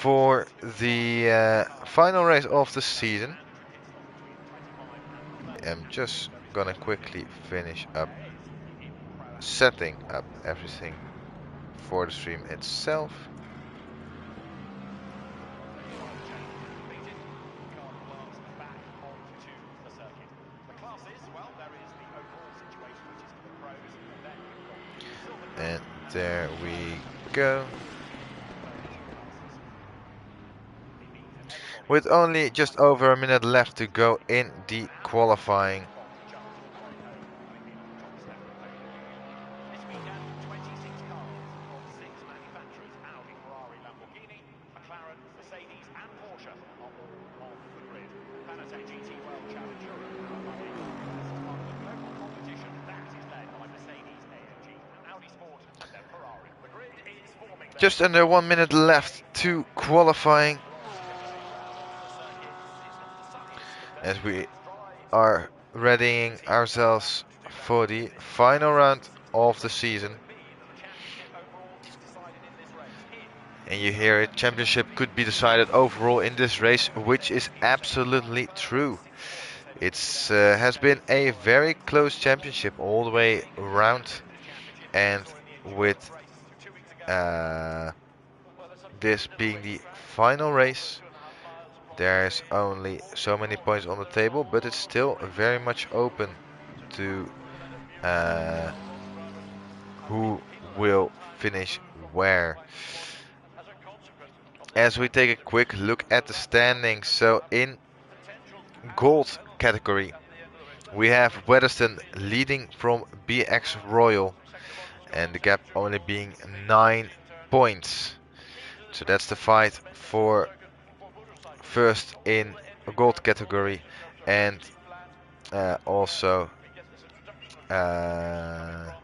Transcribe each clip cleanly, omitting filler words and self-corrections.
for the final race of the season. I'm just gonna quickly finish up setting up everything for the stream itself. And there we go. With only just over a minute left to go in the qualifying. Just under 1 minute left to qualifying. As we are readying ourselves for the final round of the season. And you hear it, championship could be decided overall in this race, which is absolutely true. It has been a very close championship all the way around, and with this being the final race, there's only so many points on the table, but it's still very much open to who will finish where. As we take a quick look at the standings, so in gold category we have Weatherston leading from BX Royal, and the gap only being 9 points. So that's the fight for first in a gold category, and also but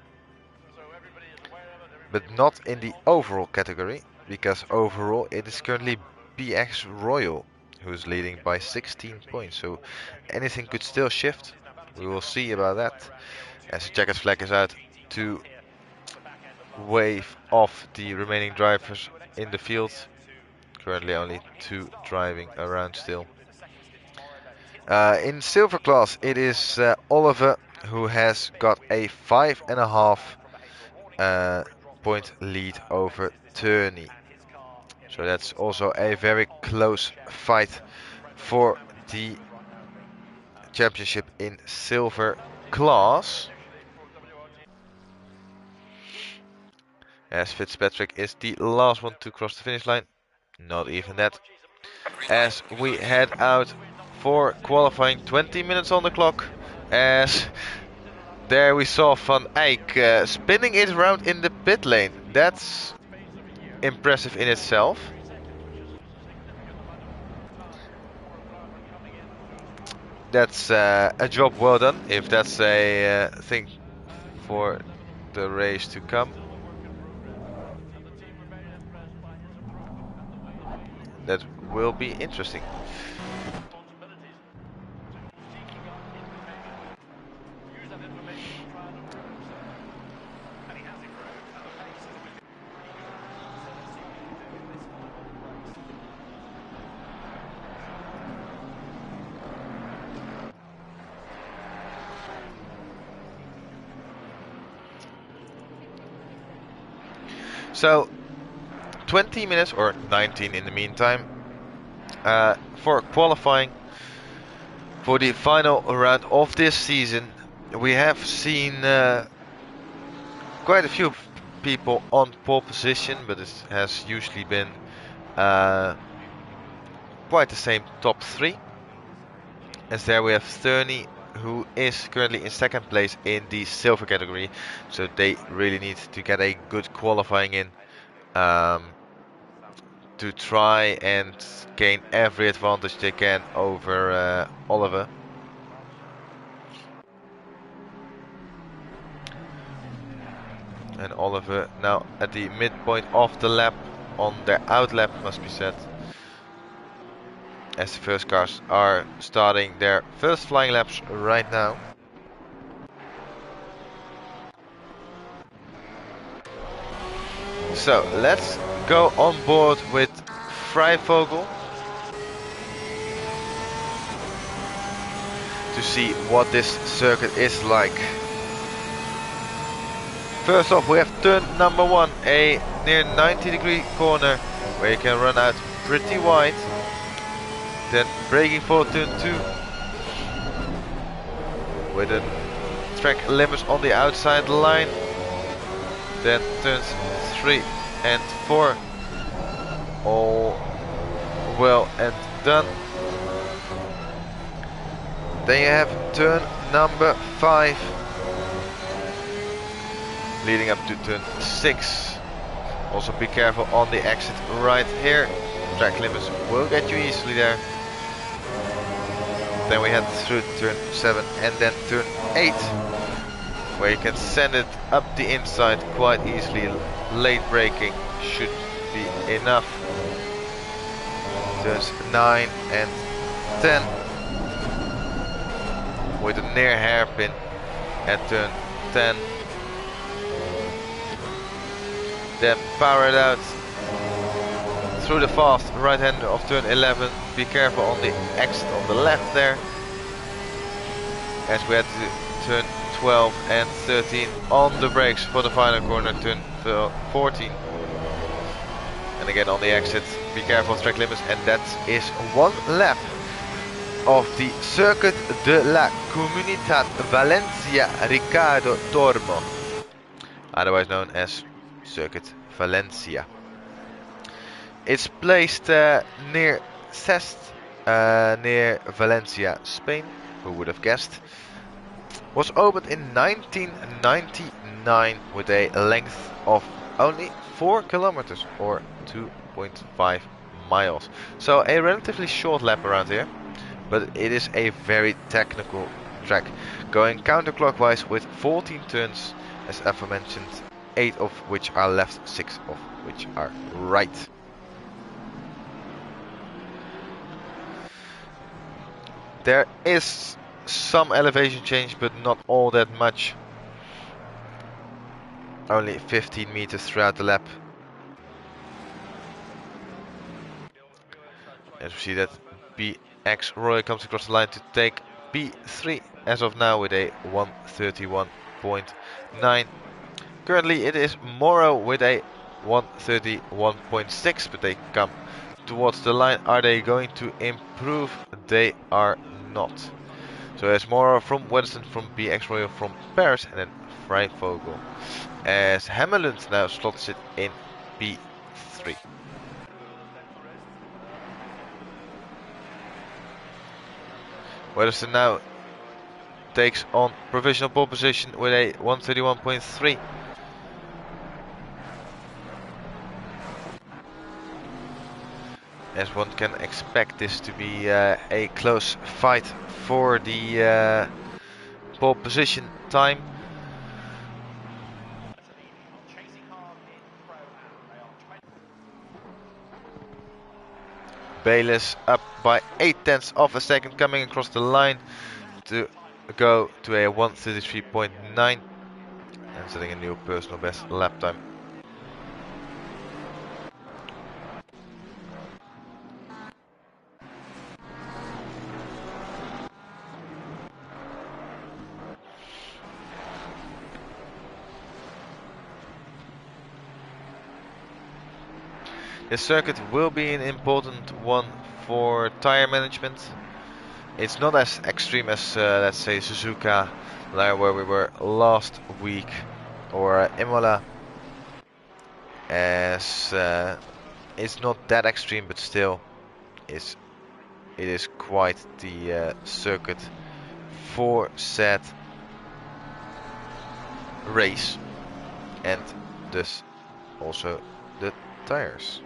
not in the overall category, because overall it is currently BX Royal who's leading by 16 points, so anything could still shift. We will see about that, as the checkered flag is out to wave off the remaining drivers in the field. Currently only 2 driving around still. In silver class it is Oliver who has got a 5.5 point lead over Turney. So that's also a very close fight for the championship in silver class. As Fitzpatrick is the last one to cross the finish line. Not even that. As we head out for qualifying, 20 minutes on the clock. As there we saw Van Eyck spinning it around in the pit lane. That's impressive in itself. That's a job well done, if that's a thing for the race to come. That will be interesting. So 20 minutes or 19 in the meantime for qualifying for the final round of this season. We have seen quite a few people on pole position, but it has usually been quite the same top 3. As there we have Thurney, who is currently in second place in the silver category, so they really need to get a good qualifying in to try and gain every advantage they can over Oliver. And Oliver now at the midpoint of the lap, on their out lap must be said, as the first cars are starting their first flying laps right now. So let's go on board with Freivogel to see what this circuit is like. First off, we have turn number 1, a near 90-degree corner where you can run out pretty wide. Then braking for turn 2 with a track limits on the outside line. Then turns 3 and 4 all well and done. Then you have turn number 5 leading up to turn 6. Also be careful on the exit right here. Track limits will get you easily there. Then we head through turn 7 and then turn 8 where you can send it up the inside quite easily. Late braking should be enough. Turns 9 and 10 with a near hairpin at turn 10. Then power it out through the fast right hand of turn 11. Be careful on the exit on the left there, as we had to turn 12 and 13 on the brakes for the final corner, turn 14. And again on the exit, be careful of track limits, and that is 1 lap of the Circuit de la Comunidad Valencia Ricardo Tormo, otherwise known as Circuit Valencia. It's placed near Cest, near Valencia, Spain. Who would have guessed? Was opened in 1999 with a length of only 4 kilometers or 2.5 miles. So a relatively short lap around here, but it is a very technical track, going counterclockwise with 14 turns, as aforementioned, 8 of which are left, 6 of which are right. There is some elevation change, but not all that much. Only 15 meters throughout the lap. As we see that BX Roy comes across the line to take P3 as of now with a 131.9. Currently it is Moro with a 131.6, but they come towards the line. Are they going to improve? They are not. So there's Moro from Weddington, from BX Royal from Paris, and then Freivogel, as Hammerlund now slots it in P3. Weddington now takes on provisional pole position with a 131.3. As one can expect this to be a close fight for the pole position time. Bayless up by 0.8 of a second, coming across the line to go to a 133.9 and setting a new personal best lap time. This circuit will be an important one for tire management. It's not as extreme as let's say Suzuka, where we were last week, or Imola, as it's not that extreme, but still it is quite the circuit for said race, and thus also the tires.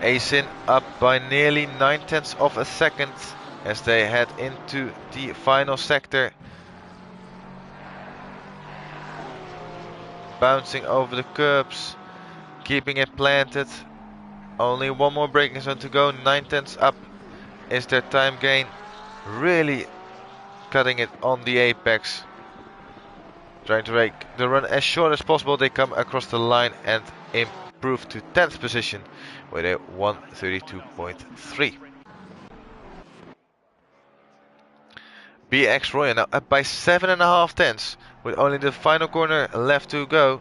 ASIN up by nearly 0.9 of a second as they head into the final sector. Bouncing over the curbs, keeping it planted. Only one more braking zone to go. 9 tenths up is their time gain. Really cutting it on the apex. Trying to make the run as short as possible. They come across the line and improve to 10th position with a 1:32.3. BX Royal now up by 7.5 tenths with only the final corner left to go.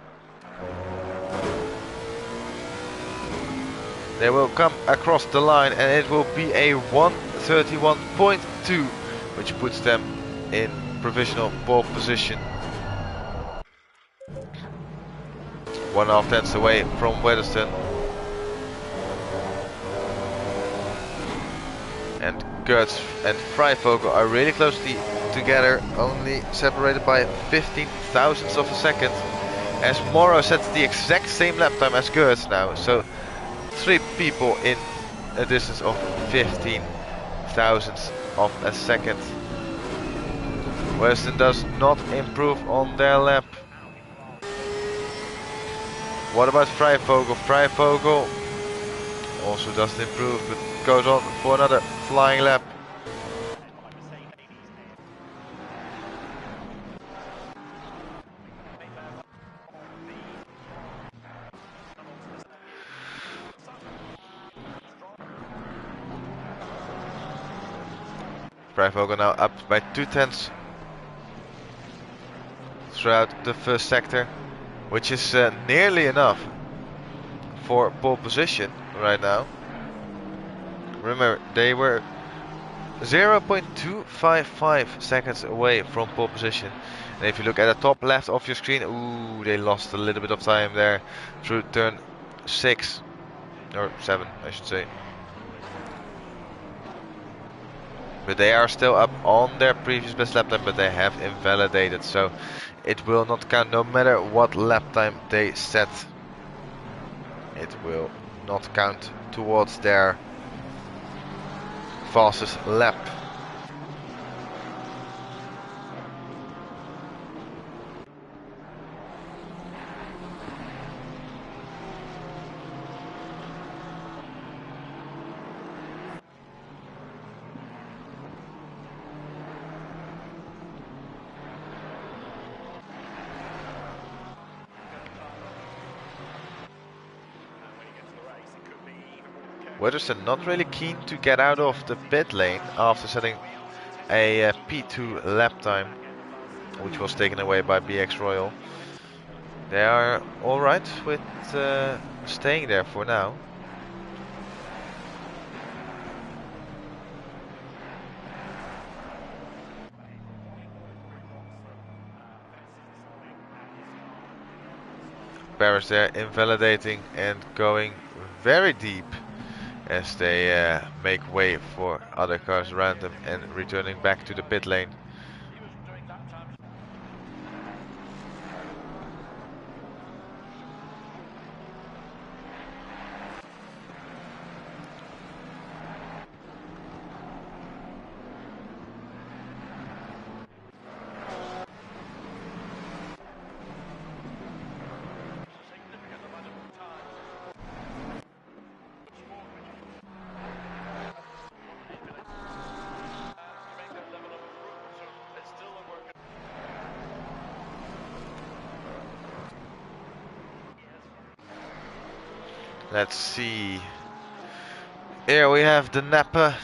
They will come across the line and it will be a 1:31.2, which puts them in provisional pole position. 1.5 tenths away from Weatherston. And Gertz and Freivogel are really closely together, only separated by 15 thousandths of a second. As Morrow sets the exact same lap time as Gertz now, so 3 people in a distance of 15 thousandths of a second. Weatherston does not improve on their lap. What about Freivogel? Freivogel also doesn't improve, but goes on for another flying lap. Freivogel now up by 2 tenths throughout the first sector, which is nearly enough for pole position right now. Remember, they were 0.255 seconds away from pole position. And if you look at the top left of your screen, ooh, they lost a little bit of time there through turn 6 or 7, I should say. But they are still up on their previous best lap time, but they have invalidated, so it will not count no matter what lap time they set. It will not count towards their fastest lap. Weatherston not really keen to get out of the pit lane after setting a P2 lap time, which was taken away by BX Royal. They are alright with staying there for now. Paris there invalidating and going very deep as they make way for other cars around them and returning back to the pit lane. Let's see. Here we have the Napa,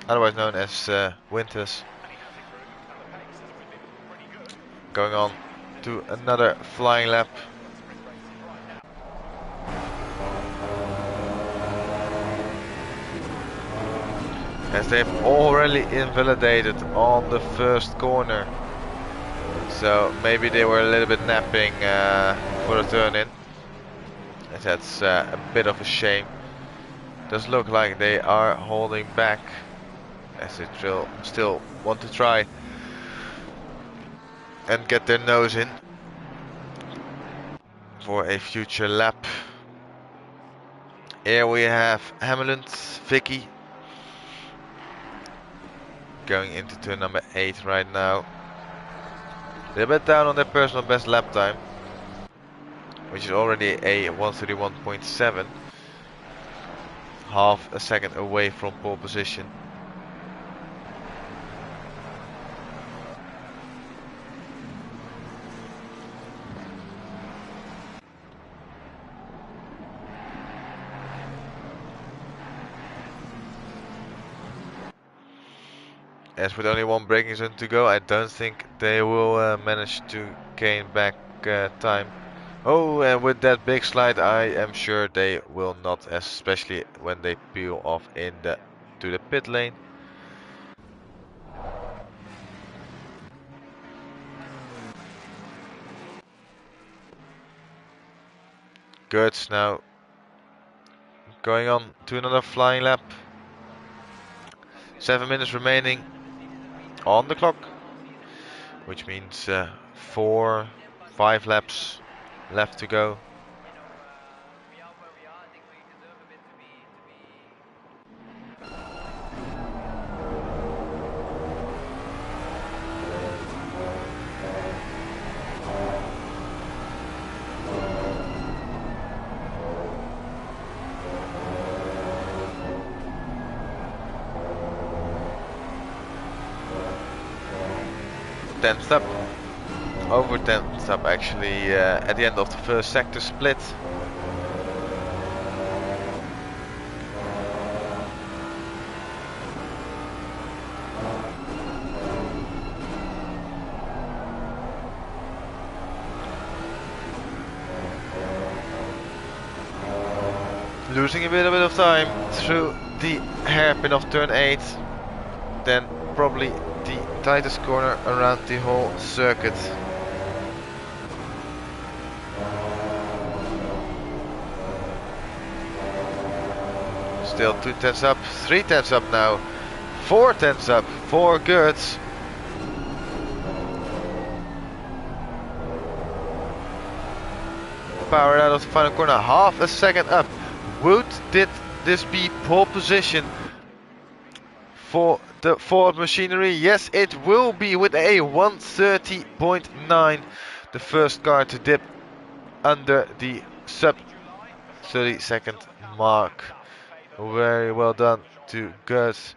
otherwise known as Winters, going on to another flying lap. As they've already invalidated on the first corner. So maybe they were a little bit napping for the turn in. That's a bit of a shame. Does look like they are holding back as they still want to try and get their nose in for a future lap. Here we have Hamelund, Vicky going into turn number 8 right now. They're a bit down on their personal best lap time, which is already a 1:31.7. half a second away from pole position. As with only one braking zone to go, I don't think they will manage to gain back time. Oh, and with that big slide, I am sure they will not, especially when they peel off in the to the pit lane. Good, now going on to another flying lap. 7 minutes remaining on the clock, which means 5 laps left to go. Tenth up, over 10th up actually at the end of the first sector split. Losing a bit of time through the hairpin of turn 8, then probably the tightest corner around the whole circuit. Still 2 tenths up, 3 tenths up now, 4 tenths up, 4 good. Power out of the final corner, half a second up. Would this be pole position for the Ford machinery? Yes, it will be with a 1:30.9. The first car to dip under the sub 30-second mark. Very well done to Gus.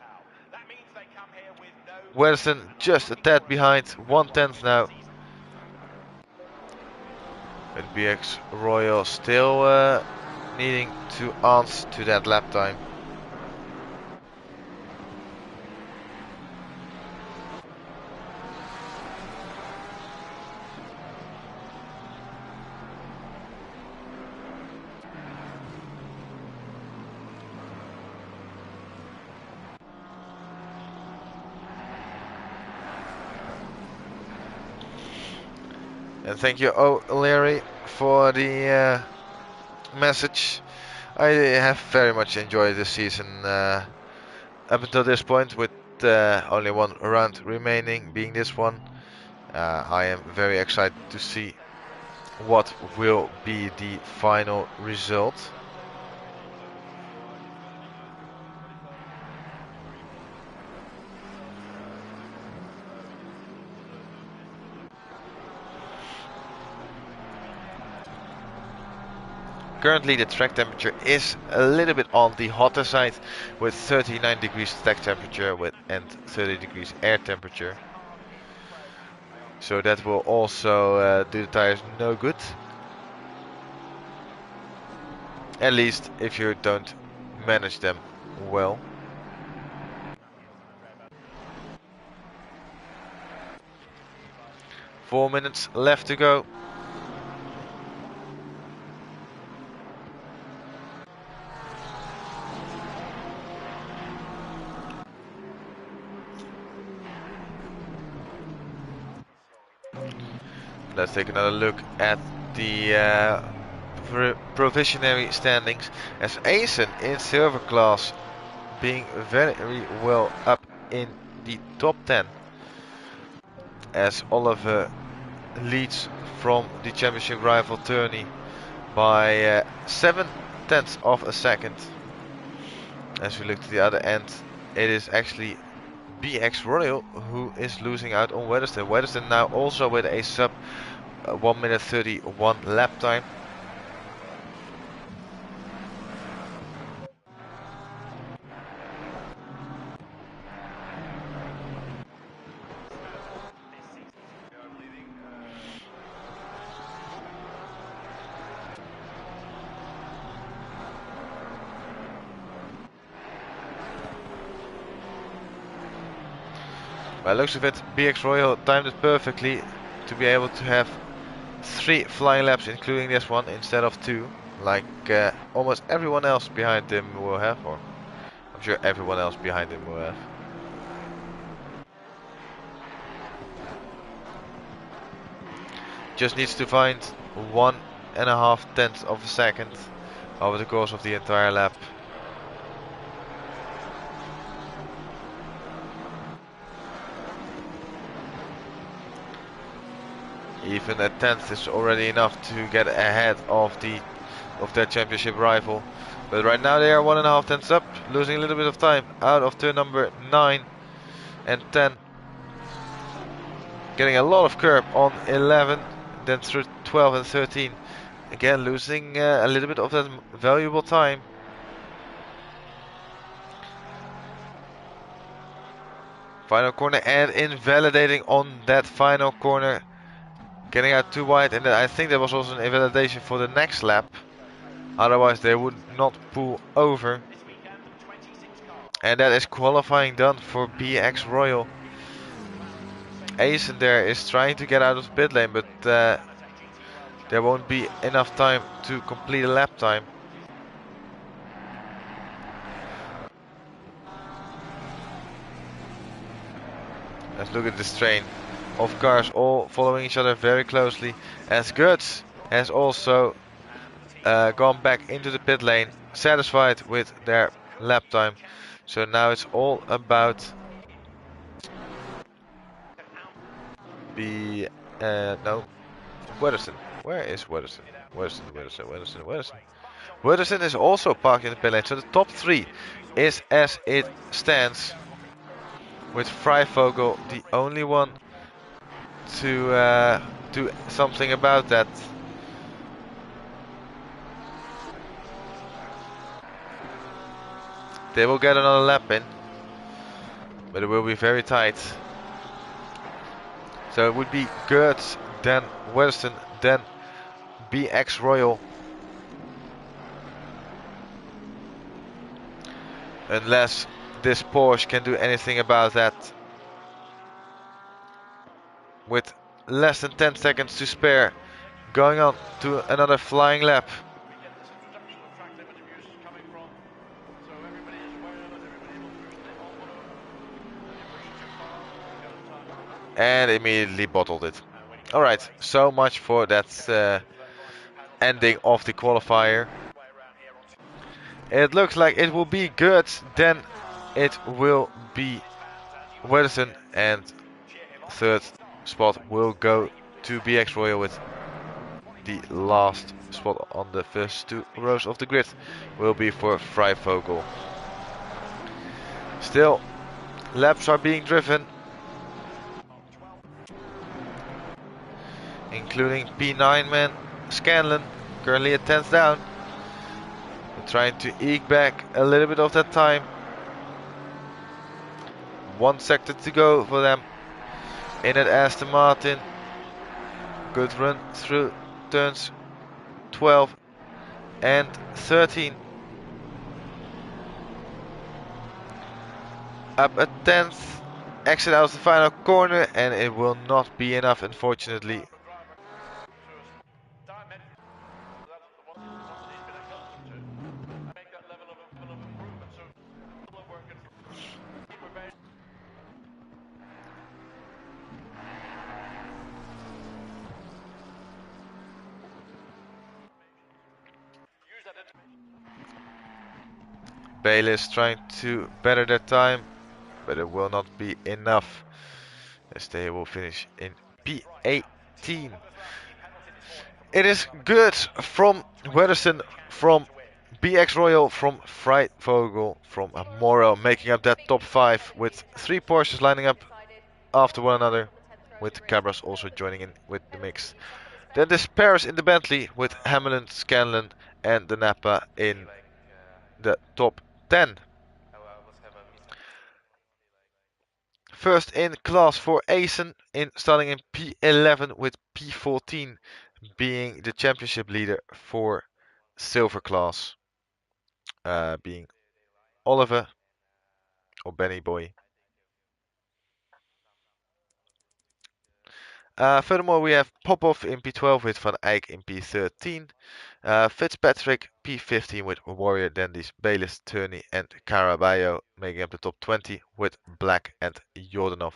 Westerson just a tad behind, 1/10 now. And BX Royal still needing to answer to that lap time. And thank you, Larry, for the message. I have very much enjoyed this season up until this point, with only one round remaining, being this one. I am very excited to see what will be the final result. Currently the track temperature is a little bit on the hotter side, with 39 degrees track temperature and 30 degrees air temperature. So that will also do the tires no good. At least if you don't manage them well. Four minutes left to go. Let's take another look at the provisionary standings, as Asen in silver class being very well up in the top 10, as Oliver leads from the championship rival tourney by 7/10 of a second. As we look to the other end, it is actually BX Royal who is losing out on Weatherstone. Weatherstone now also with a sub 1:31 lap time. By the looks of it, BX Royal timed it perfectly to be able to have 3 flying laps, including this one, instead of 2, like almost everyone else behind him will have, or I'm sure everyone else behind him will have. Just needs to find 1.5 tenths of a second over the course of the entire lap. Even a tenth is already enough to get ahead of their championship rival. But right now they are 1.5 tenths up, losing a little bit of time out of turn number 9 and 10. Getting a lot of curb on 11, then through 12 and 13. Again losing a little bit of that valuable time. Final corner and invalidating on that final corner. Getting out too wide, and I think there was also an invalidation for the next lap. Otherwise they would not pull over. And that is qualifying done for BX Royal. Asen there is trying to get out of the pit lane, but there won't be enough time to complete a lap time. Let's look at this train of cars all following each other very closely, as Guts has also gone back into the pit lane, satisfied with their lap time. So now it's all about Wedderson. Where is Wedderson? Wedderson is also parked in the pit lane. So the top 3 is as it stands, with Freivogel the only one to do something about that. They will get another lap in, but it will be very tight. So it would be Gertz, then Wedderson, then BX Royal. Unless this Porsche can do anything about that. With less than 10 seconds to spare, going on to another flying lap. And immediately bottled it. Alright, so much for that ending of the qualifier. It looks like it will be good, then it will be Wedderson, and third spot will go to BX Royal, with the last spot on the first 2 rows of the grid will be for Freivogel. Still, laps are being driven, including P9 man Scanlon, currently at 10th down. We're trying to eke back a little bit of that time. 1 sector to go for them in at Aston Martin. Good run through turns 12 and 13. Up at 10th, exit out of the final corner, and it will not be enough, unfortunately. Bayliss trying to better their time, but it will not be enough, as they will finish in P18. It is good from Wedderson, from BX Royal, from Freivogel, from Morrow, making up that top 5 with 3 Porsches lining up after one another, with Cabras also joining in with the mix. Then there's Paris in the Bentley with Hamlin, Scanlon and the Napa in the top 10. First in class for Asen, starting in P11, with P14 being the championship leader for silver class, being Oliver or Benny Boy. Furthermore, we have Popov in P12 with Van Eyck in P13. Fitzpatrick P15 with Warrior, Dandies, Baylis, Turney and Caraballo making up the top 20, with Black and Jordanov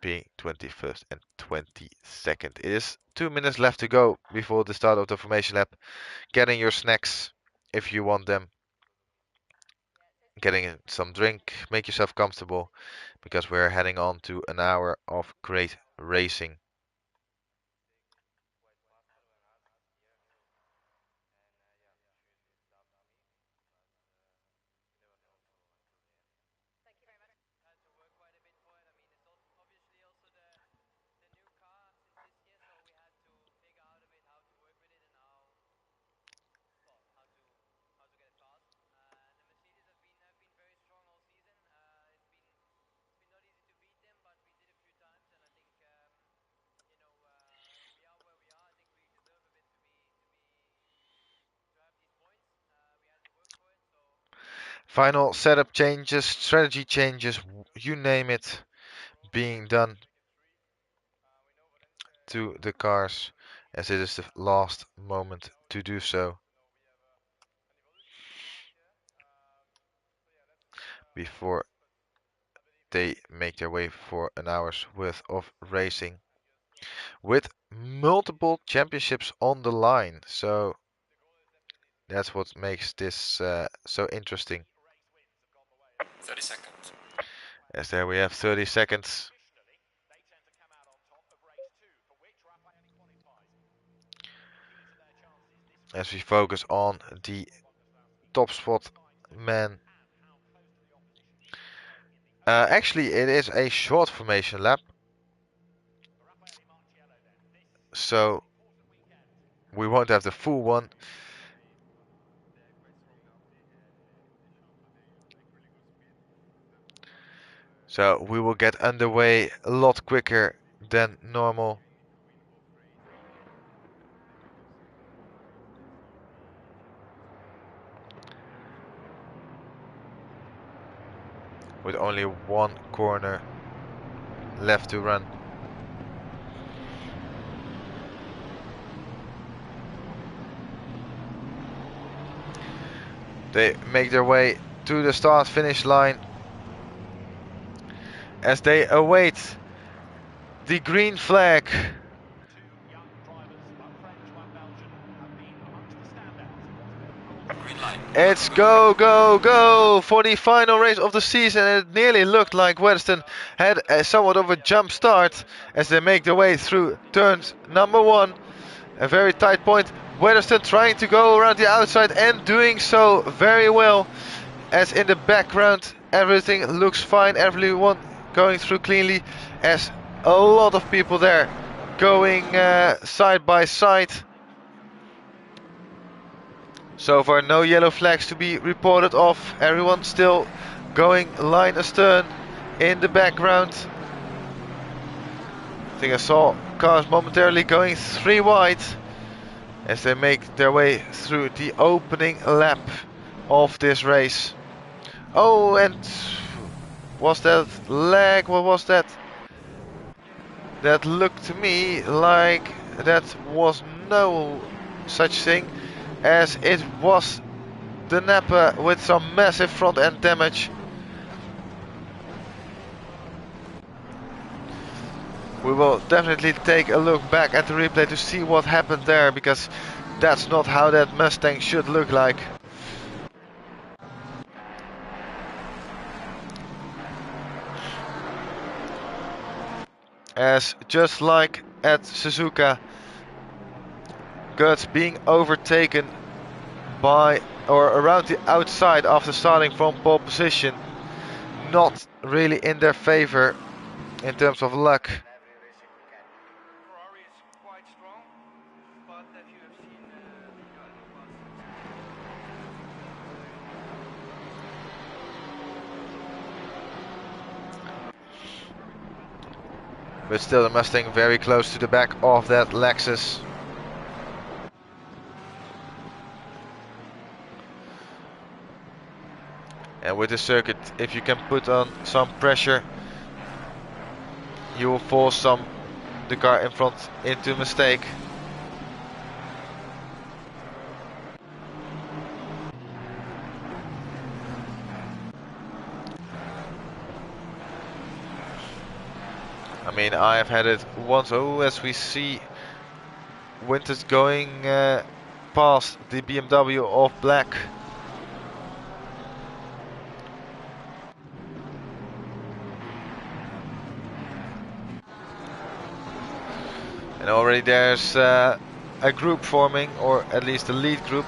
being 21st and 22nd. It is 2 minutes left to go before the start of the formation lap. Getting your snacks if you want them. Getting some drink, make yourself comfortable, because we're heading on to an hour of great racing. Final setup changes, strategy changes, you name it, being done to the cars, as it is the last moment to do so before they make their way for an hour's worth of racing, with multiple championships on the line. So that's what makes this so interesting. 30 seconds. As there we have 30 seconds. As we focus on the top spot man. Actually, it is a short formation lap, so we won't have the full one. So we will get underway a lot quicker than normal. With only one corner left to run. They make their way to the start-finish line as they await the green flag. It's go, go, go for the final race of the season. It nearly looked like Weatherstone had somewhat of a jump start as they make their way through turns number 1. A very tight point. Weatherstone trying to go around the outside and doing so very well. As in the background everything looks fine, everyone going through cleanly, as a lot of people there going side by side. So far no yellow flags to be reported of, everyone still going line astern in the background. I think I saw cars momentarily going 3 wide as they make their way through the opening lap of this race. Oh, and was that lag? What was that? That looked to me like that was no such thing, as it was the Napa with some massive front end damage. We will definitely take a look back at the replay to see what happened there, because that's not how that Mustang should look like. As just like at Suzuka, Guts being overtaken by or around the outside after starting from pole position, not really in their favor in terms of luck. But still the Mustang very close to the back of that Lexus. And with the circuit, if you can put on some pressure, you will force some the car in front into a mistake. I mean, I have had it once. Oh, as we see Winters going past the BMW of Black. And already there's a group forming, or at least a lead group,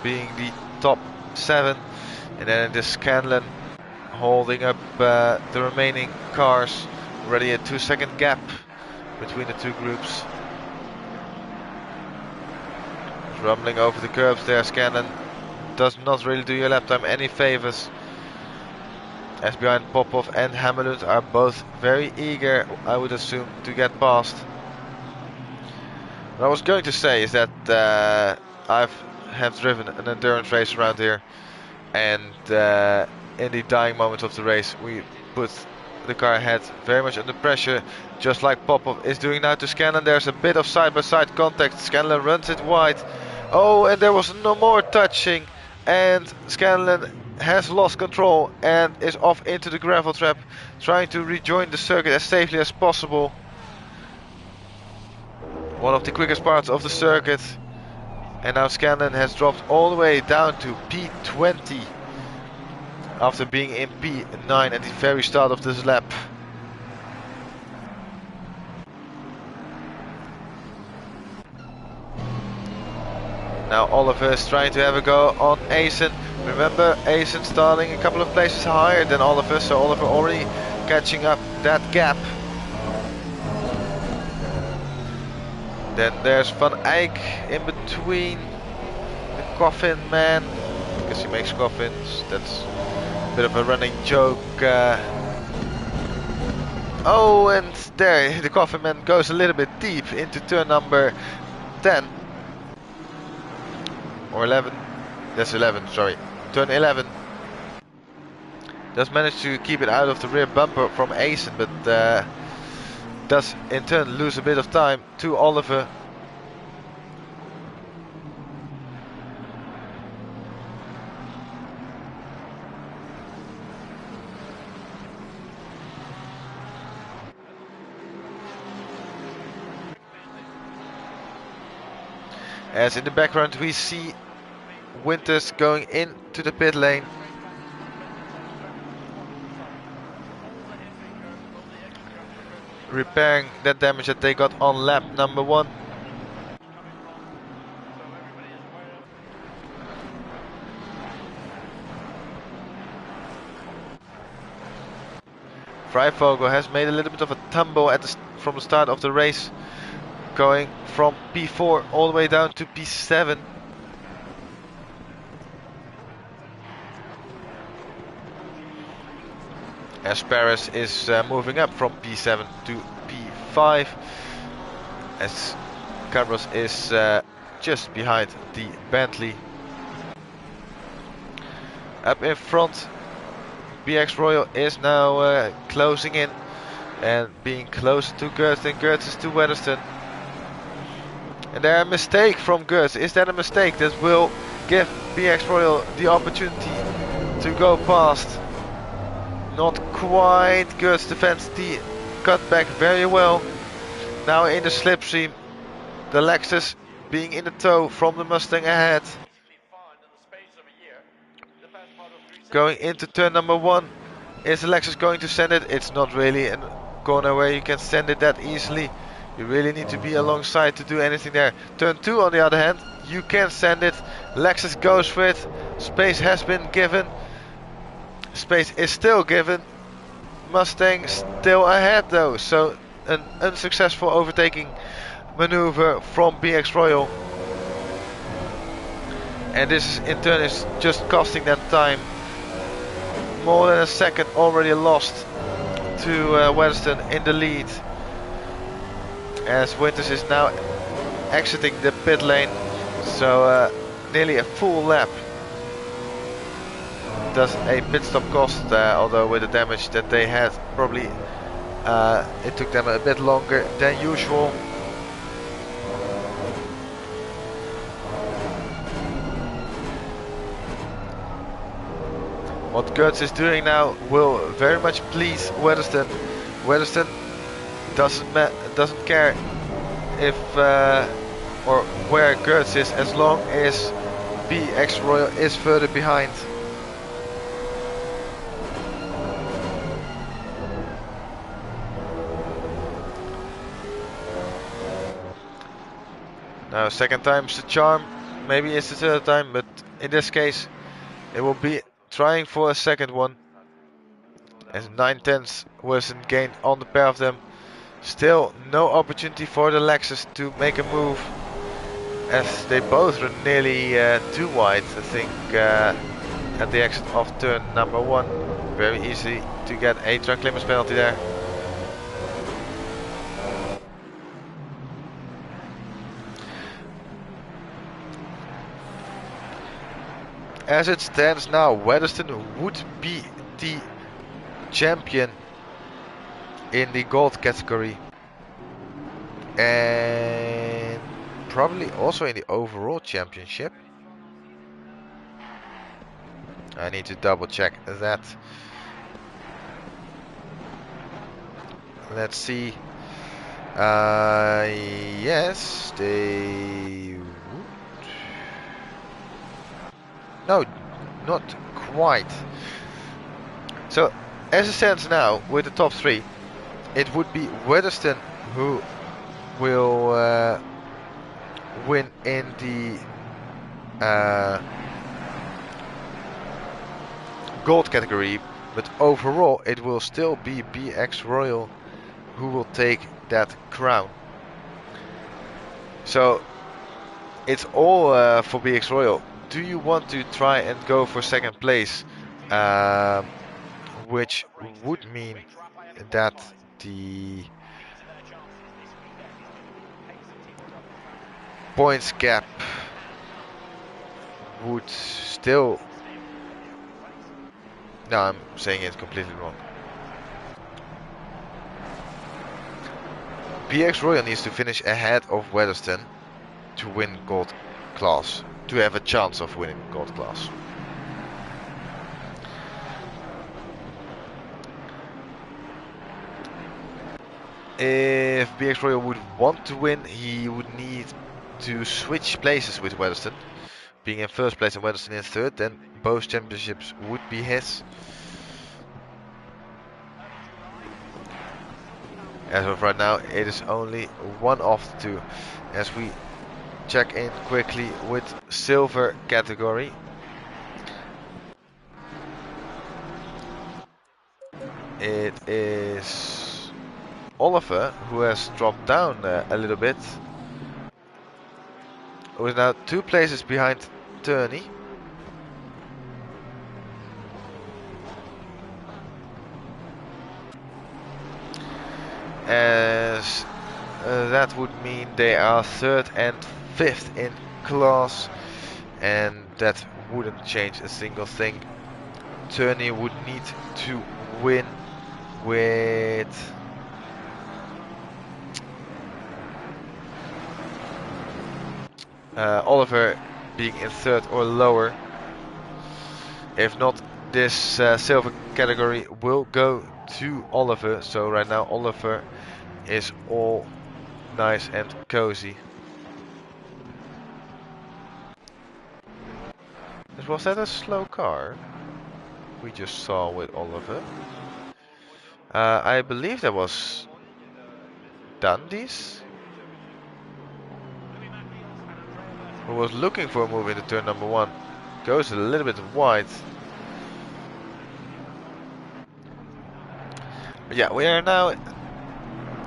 being the top 7. And then it is Scanlon holding up the remaining cars. Already a 2-second gap between the two groups. Rumbling over the curbs there. Scanlon does not really do your lap time any favors, as behind Popov and Hammerlund are both very eager, I would assume, to get past. What I was going to say is that I have driven an endurance race around here, and in the dying moments of the race we put the car ahead very much under pressure, just like Popov is doing now to Scanlon. There's a bit of side-by-side contact. Scanlon runs it wide. Oh, and there was no more touching, and Scanlon has lost control and is off into the gravel trap, trying to rejoin the circuit as safely as possible. One of the quickest parts of the circuit. And now Scanlon has dropped all the way down to P20 after being in P9 at the very start of this lap. Now Oliver is trying to have a go on Asen. Remember, Asen starting a couple of places higher than Oliver, so Oliver already catching up that gap. Then there's Van Eyck in between the coffin man, because he makes coffins. That's a bit of a running joke. Oh, and there the coffin man goes a little bit deep into turn number 10 or 11. That's 11, sorry. Turn 11. Does manage to keep it out of the rear bumper from Asen, but does in turn lose a bit of time to Oliver. As in the background we see Winters going into the pit lane. Repairing that damage that they got on lap number 1. Freivogel has made a little bit of a tumble at from the start of the race, going from P4 all the way down to P7. As Paris is moving up from P7 to P5, as Carlos is just behind the Bentley. Up in front, BX Royal is now closing in and being closer to Gertz, and Gertz is to Weatherston. And there a mistake from Gertz. Is that a mistake that will give BX Royal the opportunity to go past? Not quite. Gertz defends the cutback very well. Now in the slipstream, the Lexus being in the tow from the Mustang ahead. Going into turn number 1. Is the Lexus going to send it? It's not really a corner where you can send it that easily. You really need to be alongside to do anything there. Turn 2 on the other hand, you can send it. Lexus goes for it. Space has been given. Space is still given. Mustang still ahead though, so an unsuccessful overtaking maneuver from BX Royal. And this in turn is just costing them time. More than a second already lost to Weatherston in the lead. As Winters is now exiting the pit lane, so nearly a full lap. Does a pit stop cost, although with the damage that they had, probably It took them a bit longer than usual. What Kurtz is doing now will very much please Weatherston. Weatherston doesn't care if or where Kurtz is, as long as BX Royal is further behind. Now second time's the charm, maybe it's the third time, but in this case it will be trying for a second one. As 9/10 wasn't gained on the pair of them. Still no opportunity for the Lexus to make a move, as they both run nearly too wide, I think, at the exit of turn number 1. Very easy to get a track limits penalty there. As it stands now, Weatherston would be the champion in the gold category, and probably also in the overall championship. I need to double check that. Let's see. Yes, they would. No, not quite. So, as it stands now, with the top 3, it would be Weatherston who will win in the gold category, but overall it will still be BX Royal who will take that crown. So it's all for BX Royal. Do you want to try and go for second place, which would mean that the points gap would still... No, I'm saying it completely wrong. BX Royal needs to finish ahead of Weatherston to win gold class, to have a chance of winning gold class. If BX Royal would want to win, he would need to switch places with Weatherston. Being in first place and Weatherston in third, then both championships would be his. As of right now, it is only one of the two. As we check in quickly with silver category. It is Oliver who has dropped down a little bit. Who is now 2 places behind Turney. As that would mean they are 3rd and 5th in class, and that wouldn't change a single thing. Turney would need to win with Oliver being in 3rd or lower. If not, this silver category will go to Oliver. So right now Oliver is all nice and cozy. Was that a slow car we just saw with Oliver? I believe that was Dundee's, who was looking for a move into turn number 1. Goes a little bit wide. But yeah, we are now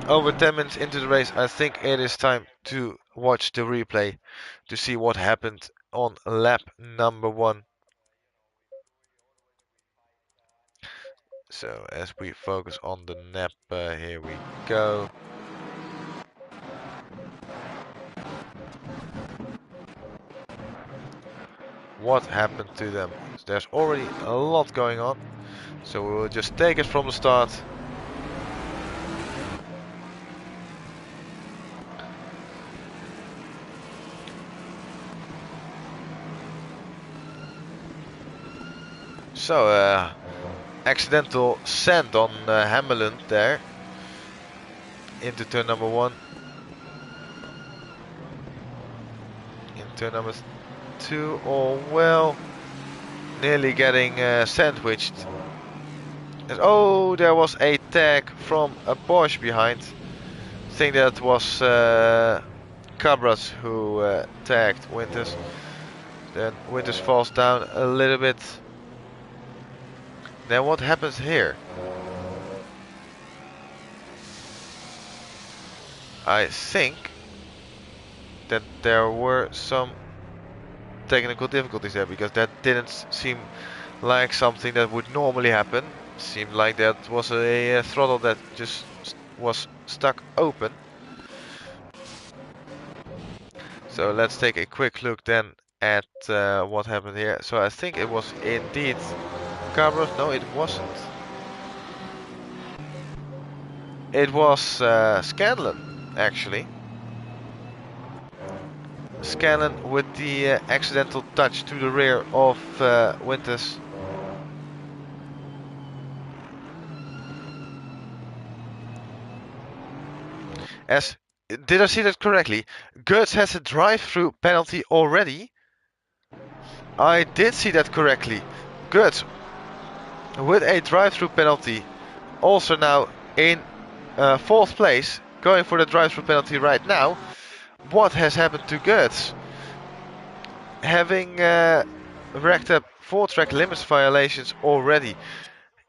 over 10 minutes into the race. I think it is time to watch the replay to see what happened on lap number 1. So as we focus on the Napa, here we go. What happened to them? There's already a lot going on, so we will just take it from the start. So, accidental send on Hamelund there into turn number 1. In turn number 2, all well, nearly getting sandwiched. And oh, there was a tag from a Porsche behind. I think that was Cabras who tagged Winters. Then Winters falls down a little bit. Then what happens here? I think that there were some technical difficulties there, because that didn't seem like something that would normally happen. Seemed like that was a throttle that just was stuck open. So let's take a quick look then at what happened here. So I think it was indeed Cabros. No, it wasn't. It was Scanlon, actually. Scanlon with the accidental touch to the rear of Winters. Did I see that correctly? Gertz has a drive-through penalty already. I did see that correctly. Gertz with a drive-through penalty, also now in 4th place, going for the drive-through penalty right now. What has happened to Gertz? Having racked up 4 track limits violations already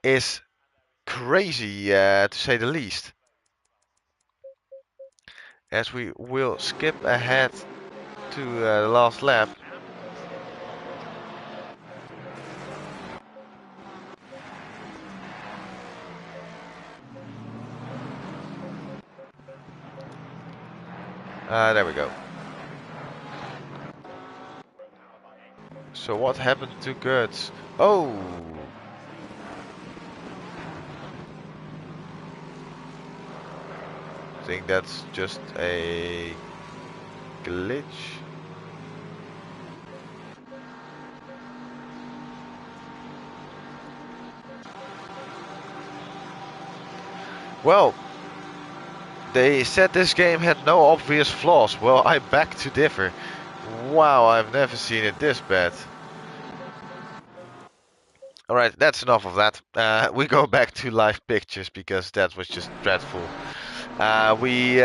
is crazy, to say the least. As we will skip ahead to the last lap. There we go. So what happened to Gertz? Oh! I think that's just a glitch. Well, they said this game had no obvious flaws. Well, I beg to differ. Wow, I've never seen it this bad. Alright, that's enough of that. We go back to live pictures because that was just dreadful. We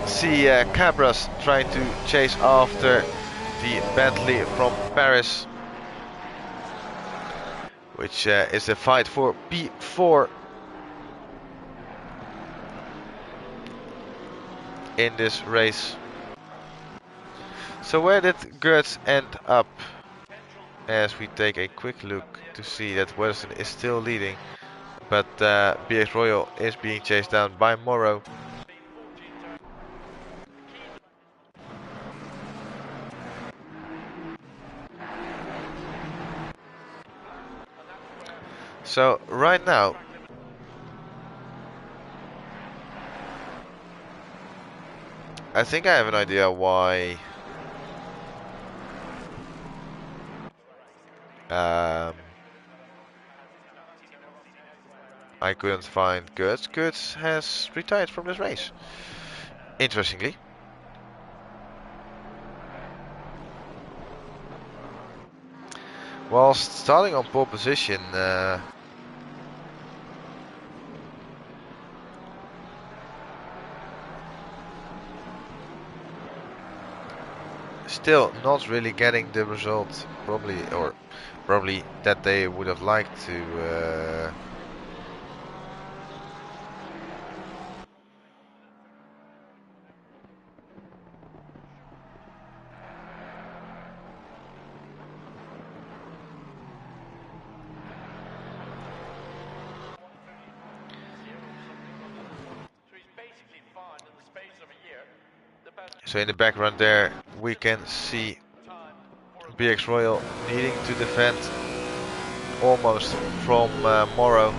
see Cabras trying to chase after the Bentley from Paris, which is a fight for P4 in this race. So where did Gertz end up? As we take a quick look to see that Weatherson is still leading, but BX Royal is being chased down by Morrow. So right now, I think I have an idea why I couldn't find Gertz. Gertz has retired from this race, interestingly. Whilst starting on pole position, still not really getting the result probably that they would have liked to. So in the background there we can see BX Royal needing to defend almost from Morrow.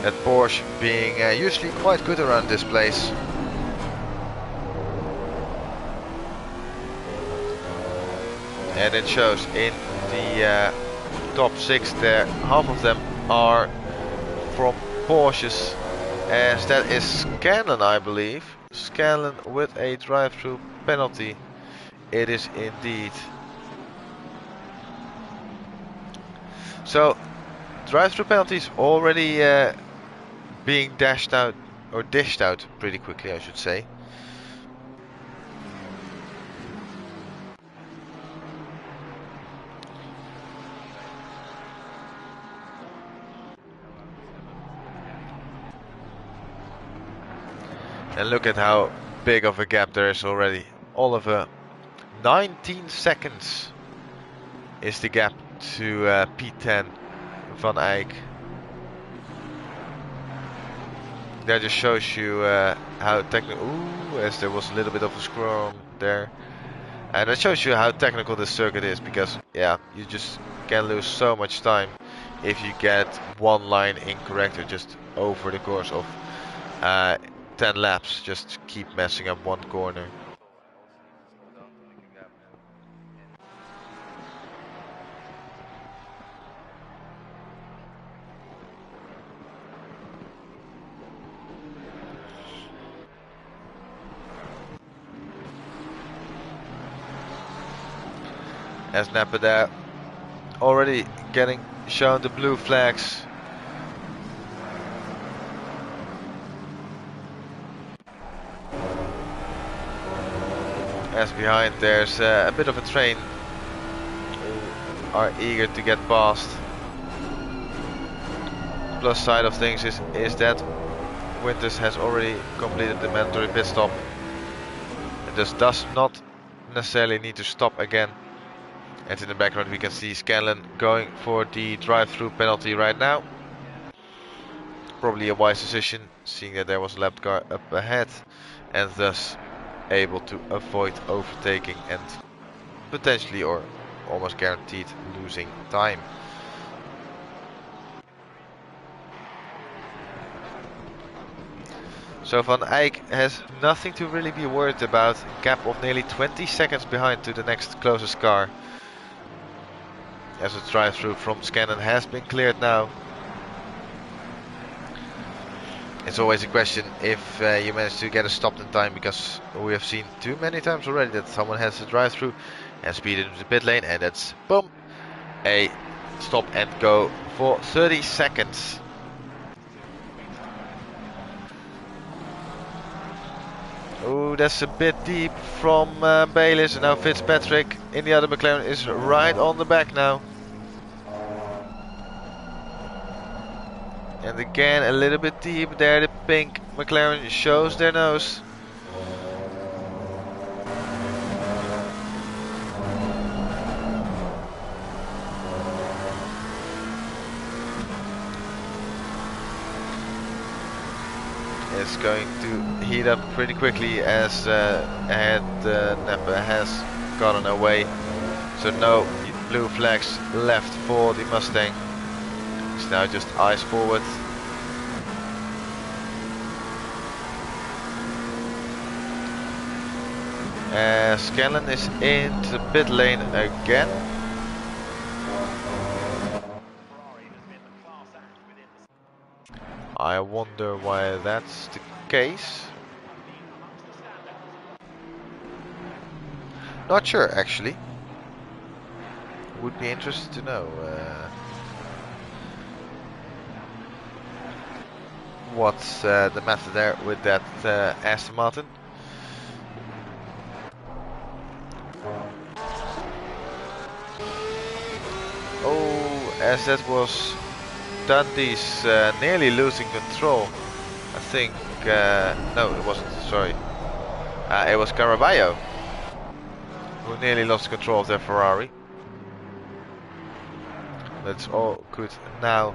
That Porsche being usually quite good around this place. And it shows in the top 6 there, half of them are from Porsches, as that is Scanlon, I believe. Scanlon with a drive-through penalty. It is indeed. So drive-through penalties already being dashed out, or dished out pretty quickly, I should say. And look at how big of a gap there is already. Oliver, 19 seconds is the gap to P10 Van Eyck. That just shows you how technical. Ooh, as there was a little bit of a scrum there. And it shows you how technical this circuit is, because yeah, you just can lose so much time if you get one line incorrect, or just over the course of 10 laps, just keep messing up one corner. As Napa there already getting shown the blue flags. As behind there's a bit of a train who are eager to get past. Plus side of things is that Winters has already completed the mandatory pit stop, and thus does not necessarily need to stop again. And in the background we can see Scanlon going for the drive-through penalty right now. Probably a wise decision, seeing that there was a lap car up ahead, and thus able to avoid overtaking and potentially, or almost guaranteed, losing time. So Van Eyck has nothing to really be worried about. Gap of nearly 20 seconds behind to the next closest car, as the drive-through from Scanlon has been cleared now. It's always a question if you manage to get a stop in time, because we have seen too many times already that someone has a drive-through and speed into the pit lane, and that's boom, a stop and go for 30 seconds. Oh, that's a bit deep from Bayliss, and now Fitzpatrick in the other McLaren is right on the back now. And again, a little bit deep there, the pink McLaren shows their nose. It's going to heat up pretty quickly, as ahead Napa has gotten away. So no blue flags left for the Mustang. It's now just eyes forward. Scanlon is into the pit lane again. I wonder why that's the case. Not sure, actually. Would be interested to know what's the matter there with that Aston Martin. Oh, as that was Dundee's nearly losing control. I think, no, it wasn't, sorry. It was Caraballo who nearly lost control of their Ferrari. That's all good now.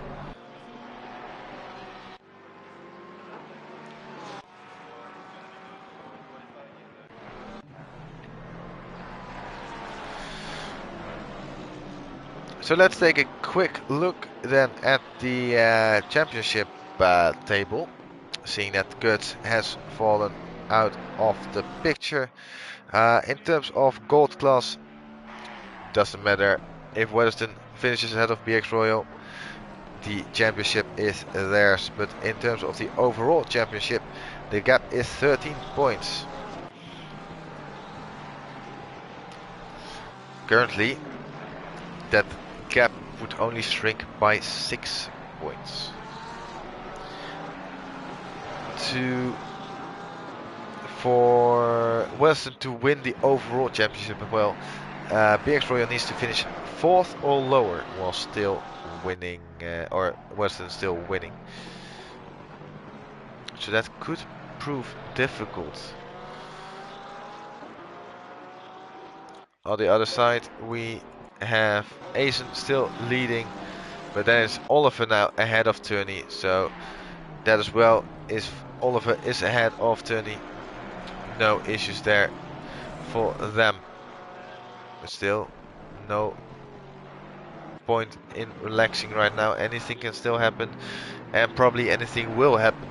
So let's take a quick look then at the championship table, seeing that Guts has fallen out of the picture. In terms of gold class, Doesn't matter if Weatherston finishes ahead of BX Royal, the championship is theirs. But in terms of the overall championship, the gap is 13 points. Currently, that gap would only shrink by 6 points. For Weatherston to win the overall championship as well, BX Royal needs to finish 4th or lower while still winning, or Weatherston still winning. So that could prove difficult. On the other side, we have Asen still leading, but then it's Oliver now ahead of Turney. So that as well is Oliver is ahead of Turney. No issues there for them. But still, no point in relaxing right now. Anything can still happen, and probably anything will happen.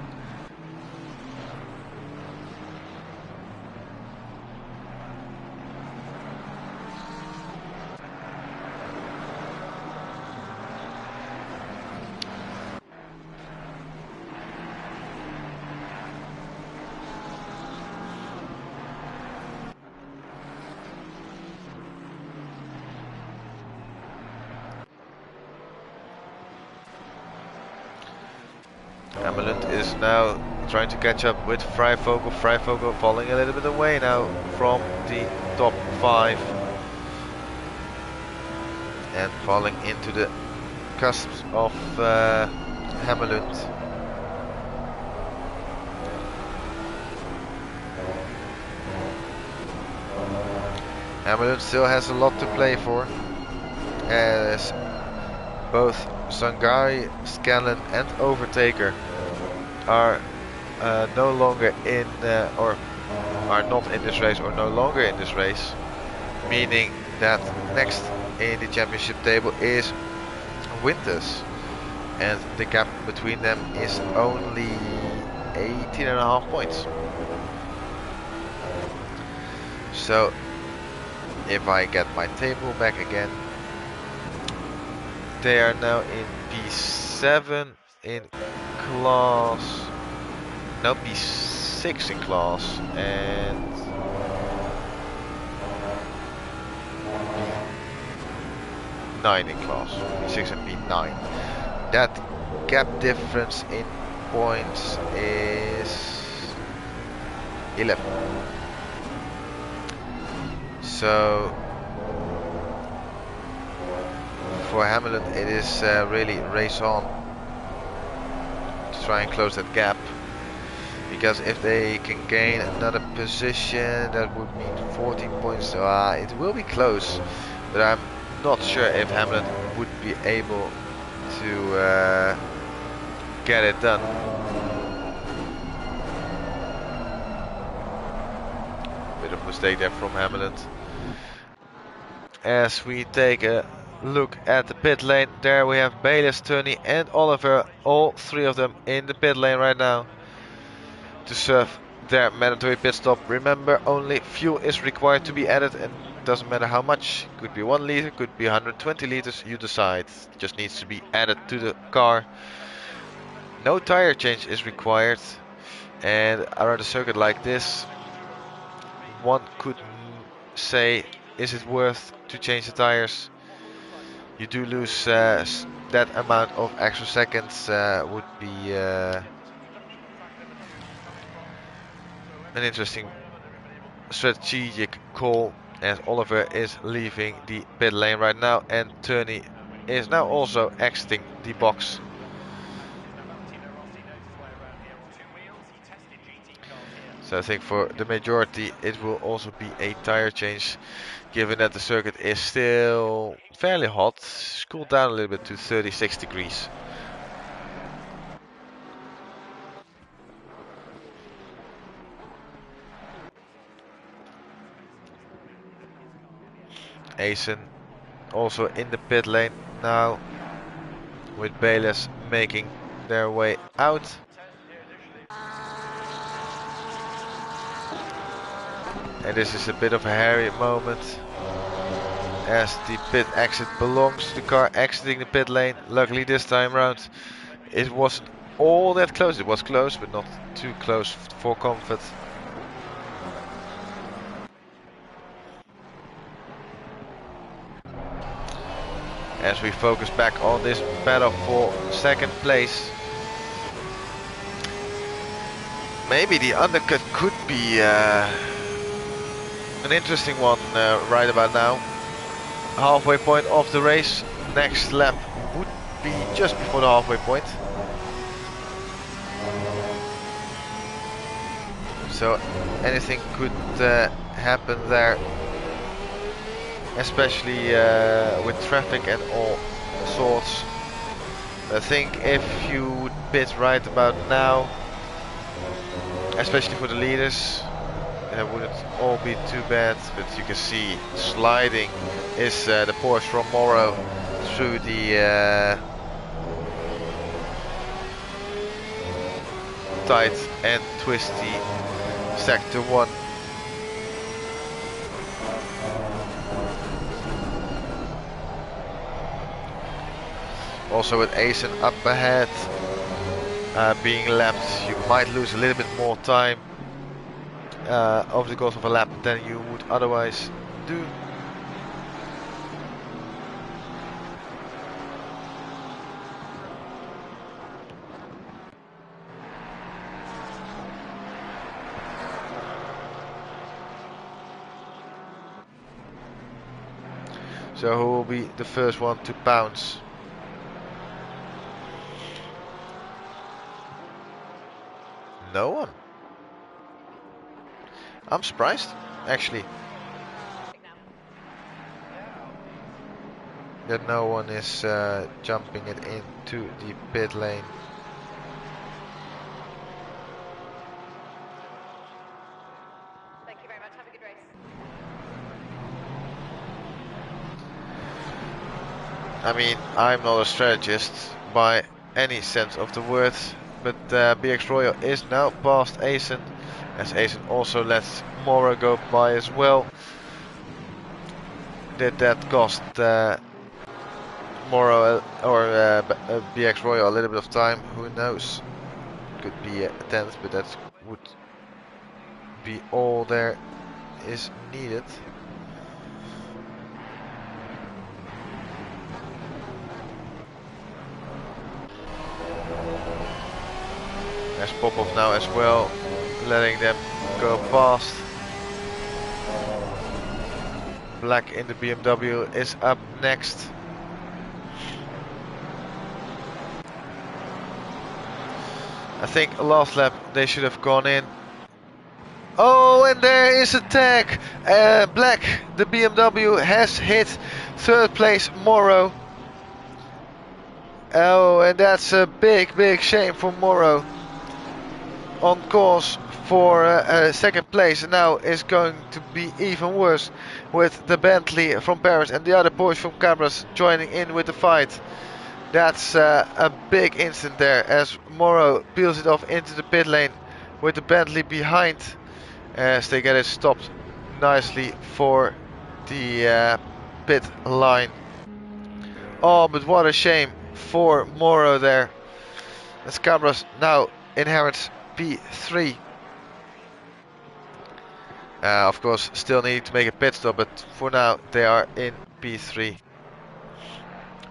Amelund is now trying to catch up with Freivogel. Freivogel falling a little bit away now from the top 5 and falling into the cusps of Amelund. Amelund still has a lot to play for, as both Sangari, Scanlon and Overtaker are no longer in, or are not in this race, or no longer in this race, meaning that next in the championship table is Winters, and the gap between them is only 18.5 points. So if I get my table back again, they are now in P7 in class, no, P6 in class, and P9 in class, P6 and P9. That gap difference in points is 11. So for Hamilton it is really race on to try and close that gap, because if they can gain another position, that would mean 14 points. So it will be close, but I'm not sure if Hamilton would be able to get it done. Bit of mistake there from Hamilton. As we take a look at the pit lane, there we have Bayless, Turney and Oliver, all 3 of them in the pit lane right now to serve their mandatory pit stop. Remember, only fuel is required to be added, and doesn't matter how much. Could be 1 liter, could be 120 liters, you decide. It just needs to be added to the car. No tire change is required, and around a circuit like this, one could say, is it worth to change the tires? You do lose that amount of extra seconds, would be an interesting strategic call, as Oliver is leaving the pit lane right now and Turney is now also exiting the box. So I think for the majority it will also be a tire change, given that the circuit is still fairly hot. It's cooled down a little bit to 36 degrees. Asen also in the pit lane now, with Bayless making their way out. And this is a bit of a hairy moment. as the pit exit belongs to the car exiting the pit lane. Luckily this time round it wasn't all that close. It was close, but not too close for comfort. As we focus back on this battle for second place. Maybe the undercut could be an interesting one right about now. Halfway point of the race. Next lap would be just before the halfway point. So anything could happen there, especially with traffic and all sorts. I think if you would pit right about now, especially for the leaders, it wouldn't all be too bad, but you can see sliding is the Porsche from Morrow through the tight and twisty sector 1. Also with Asen up ahead being lapped, you might lose a little bit more time over the course of a lap than you would otherwise do. So who will be the first one to bounce? No one. I'm surprised, actually, that no one is jumping it into the pit lane. Thank you very much. Have a good race. I mean, I'm not a strategist by any sense of the word, but BX Royal is now past Asen, as Asen also lets Morrow go by as well. Did that cost Morrow or BX Royal a little bit of time? Who knows? Could be a tenth, but that would be all there is needed. As Popov now as well, letting them go past. Black in the BMW is up next. I think last lap they should have gone in. Oh, and there is a tag. Black, the BMW, has hit third place Morrow. Oh, and that's a big shame for Morrow. On course for second place, and now is going to be even worse with the Bentley from Paris and the other Porsche from Cabras joining in with the fight. That's a big instant there as Morrow peels it off into the pit lane with the Bentley behind as they get it stopped nicely for the pit line. Oh, but what a shame for Morrow there, as Cabras now inherits P3. Of course, still need to make a pit stop, but for now they are in P3.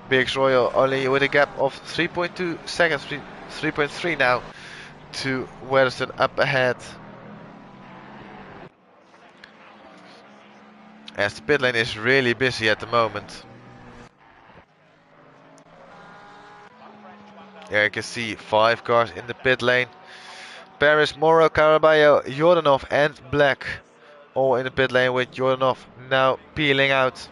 BX Royal only with a gap of 3.2 seconds, 3.3 now to Weatherston up ahead. As the pit lane is really busy at the moment. There you can see 5 cars in the pit lane. Paris, Morrow, Caraballo, Jordanov and Black all in the pit lane, with Jordanov now peeling out.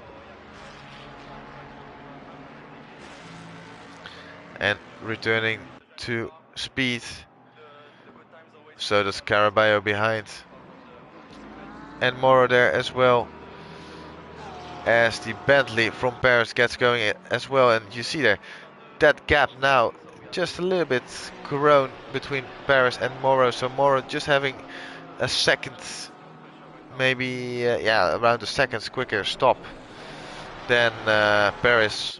And returning to speed. So does Caraballo behind. And Morrow there as well. As the Bentley from Paris gets going as well. And you see there, that gap now just a little bit grown between Paris and Morrow. So Morrow just having a second, maybe yeah, around a second's quicker stop than Paris.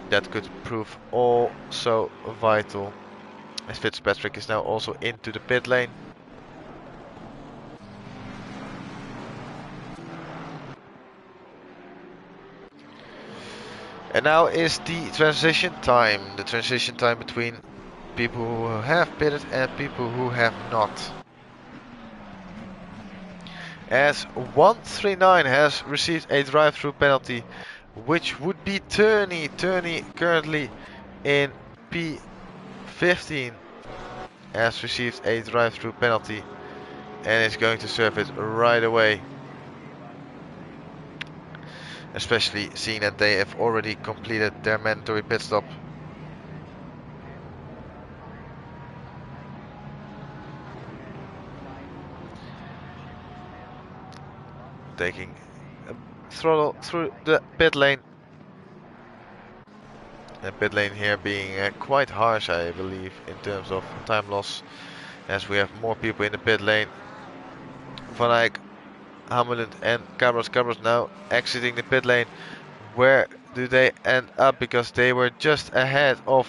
That could prove also vital, as Fitzpatrick is now also into the pit lane. And now is the transition time. The transition time between people who have pitted and people who have not. As 139 has received a drive-through penalty, which would be Turney. Turney currently in P15 has received a drive-through penalty and is going to serve it right away. Especially seeing that they have already completed their mandatory pit stop. Taking a throttle through the pit lane. And pit lane here being quite harsh, I believe, in terms of time loss, as we have more people in the pit lane. Van Eyck, Hamilton and Cabros. Cabros now exiting the pit lane. Where do they end up? Because they were just ahead of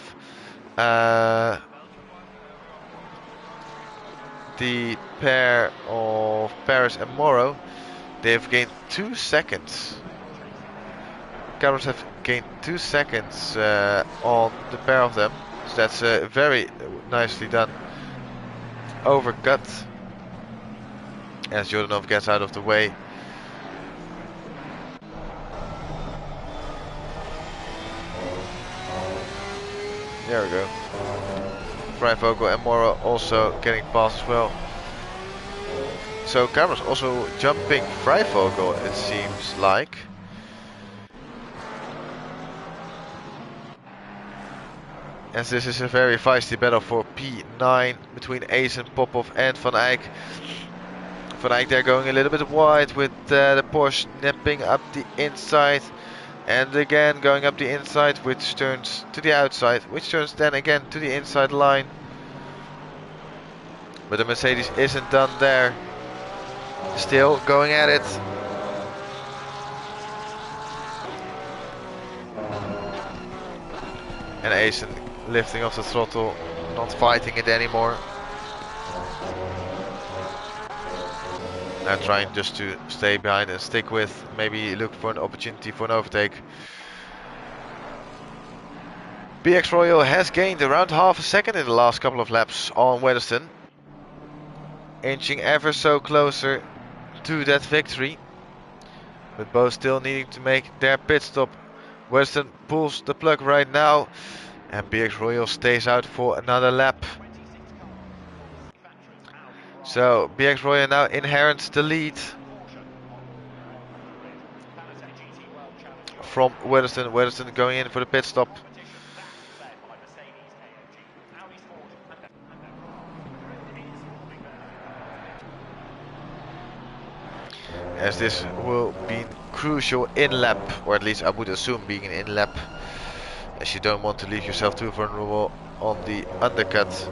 the pair of Paris and Morrow. They've gained 2 seconds. Cabros have gained 2 seconds on the pair of them. So that's very nicely done. Overcut as Jordanov gets out of the way. There we go. Vrijvogel and Morrow also getting past as well. So Cabros also jumping Vrijvogel, it seems like. As this is a very feisty battle for P9 between Ace and Popov and Van Eyck. Van Eyck there going a little bit wide with the Porsche nipping up the inside. And again going up the inside, which turns to the outside, which turns then again to the inside line. But the Mercedes isn't done there. Still going at it. And Asen lifting off the throttle, not fighting it anymore. Now trying just to stay behind and stick with, maybe look for an opportunity for an overtake. BX Royal has gained around half a second in the last couple of laps on Weatherston. Inching ever so closer to that victory. But both still needing to make their pit stop. Weatherston pulls the plug right now. And BX Royal stays out for another lap. So BX Royal now inherits the lead from Weatherston. Weatherston going in for the pit stop. As this will be crucial in lap, or at least I would assume being an in lap, as you don't want to leave yourself too vulnerable on the undercut.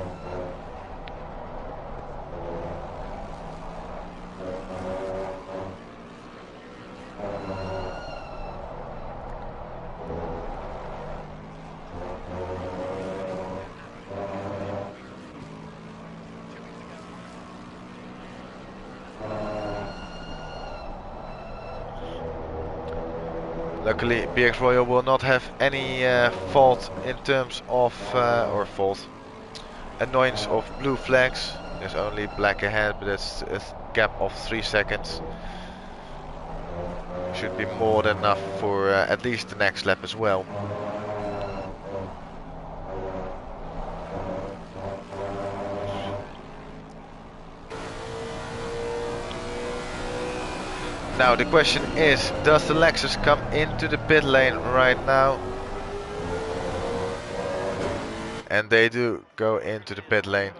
Luckily, BX Royal will not have any fault in terms of, annoyance of blue flags. There's only black ahead, but that's a gap of 3 seconds. Should be more than enough for at least the next lap as well. Now the question is, does the Lexus come into the pit lane right now? And they do go into the pit lane.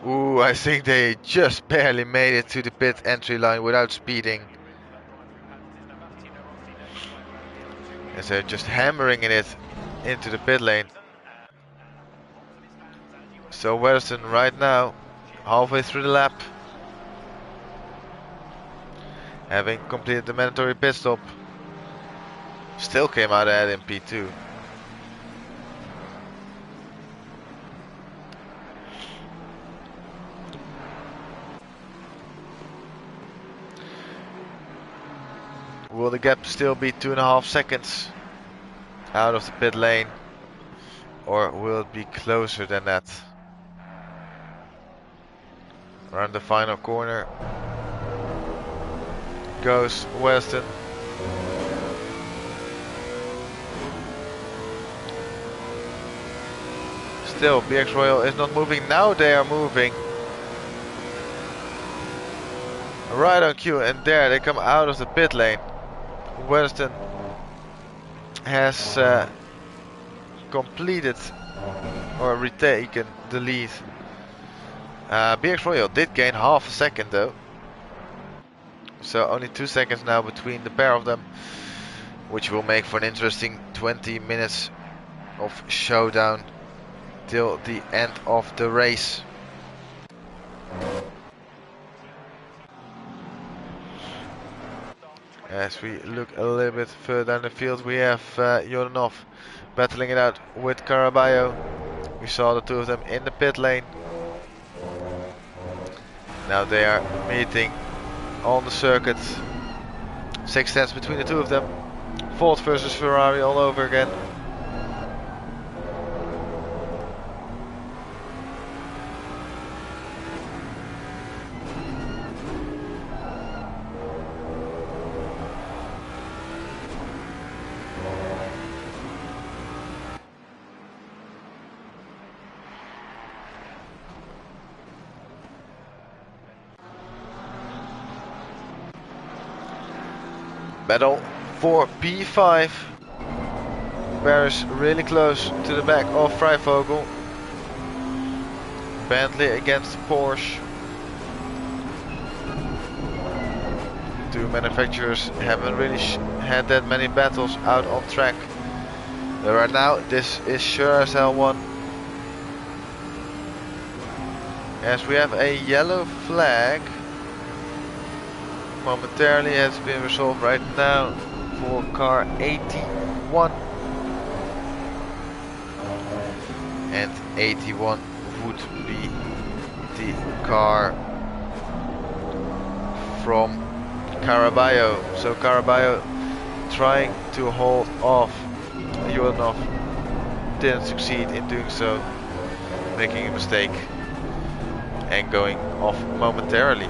Ooh, I think they just barely made it to the pit entry line without speeding. As they're just hammering it into the pit lane. So Weatherston right now, halfway through the lap. having completed the mandatory pit stop. Still came out ahead in P2. Will the gap still be 2.5 seconds out of the pit lane, or will it be closer than that? Around the final corner goes Weston. Still, BX Royal is not moving. Now they are moving. Right on cue, and there they come out of the pit lane. Weston has completed or retaken the lead. BX Royal did gain half a second though. So only 2 seconds now between the pair of them, which will make for an interesting 20 minutes of showdown till the end of the race. As we look a little bit further down the field, we have Jordanov battling it out with Caraballo. We saw the two of them in the pit lane. Now they are meeting on the circuit. 6 tenths between the two of them. Ford versus Ferrari all over again. Battle for P5. Paris really close to the back of Freivogel. Bentley against Porsche. Two manufacturers haven't really had that many battles out on track. But right now, this is sure as hell one. As we have a yellow flag. Momentarily has been resolved right now for car 81. And 81 would be the car from Caraballo. So Caraballo trying to hold off Jordanov, didn't succeed in doing so, making a mistake and going off momentarily.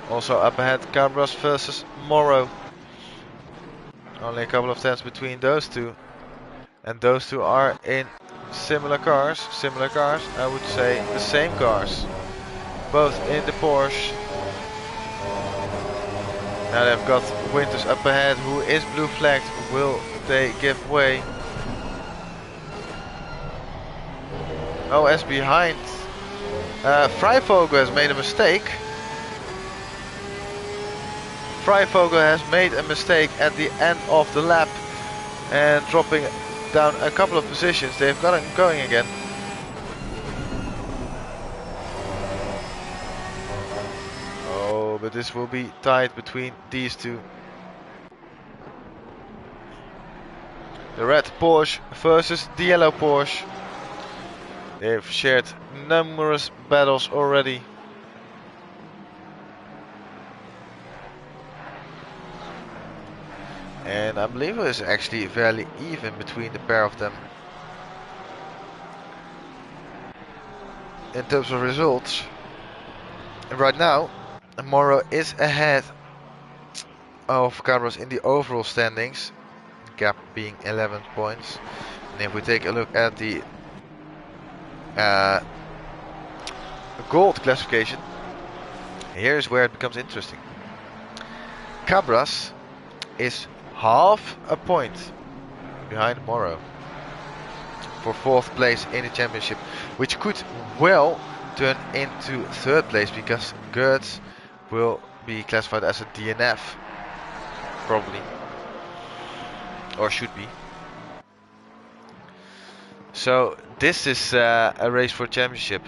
Also up ahead, Cabras versus Morrow. Only a couple of tenths between those two. And those two are in similar cars. I would say the same cars. Both in the Porsche. Now they've got Winters up ahead, who is blue flagged. Will they give way? Oh, as behind. Freivogel has made a mistake. Freivogel has made a mistake at the end of the lap and dropping down a couple of positions. They've got it going again. Oh, but this will be tight between these two. The red Porsche versus the yellow Porsche. They've shared numerous battles already. And I believe it is actually fairly even between the pair of them. In terms of results, right now, Morrow is ahead of Cabras in the overall standings, gap being 11 points. And if we take a look at the gold classification, here's where it becomes interesting. Cabras is half a point behind Morrow. for 4th place in the championship, which could well turn into 3rd place because Gertz will be classified as a DNF, probably, or should be. So this is a race for championship.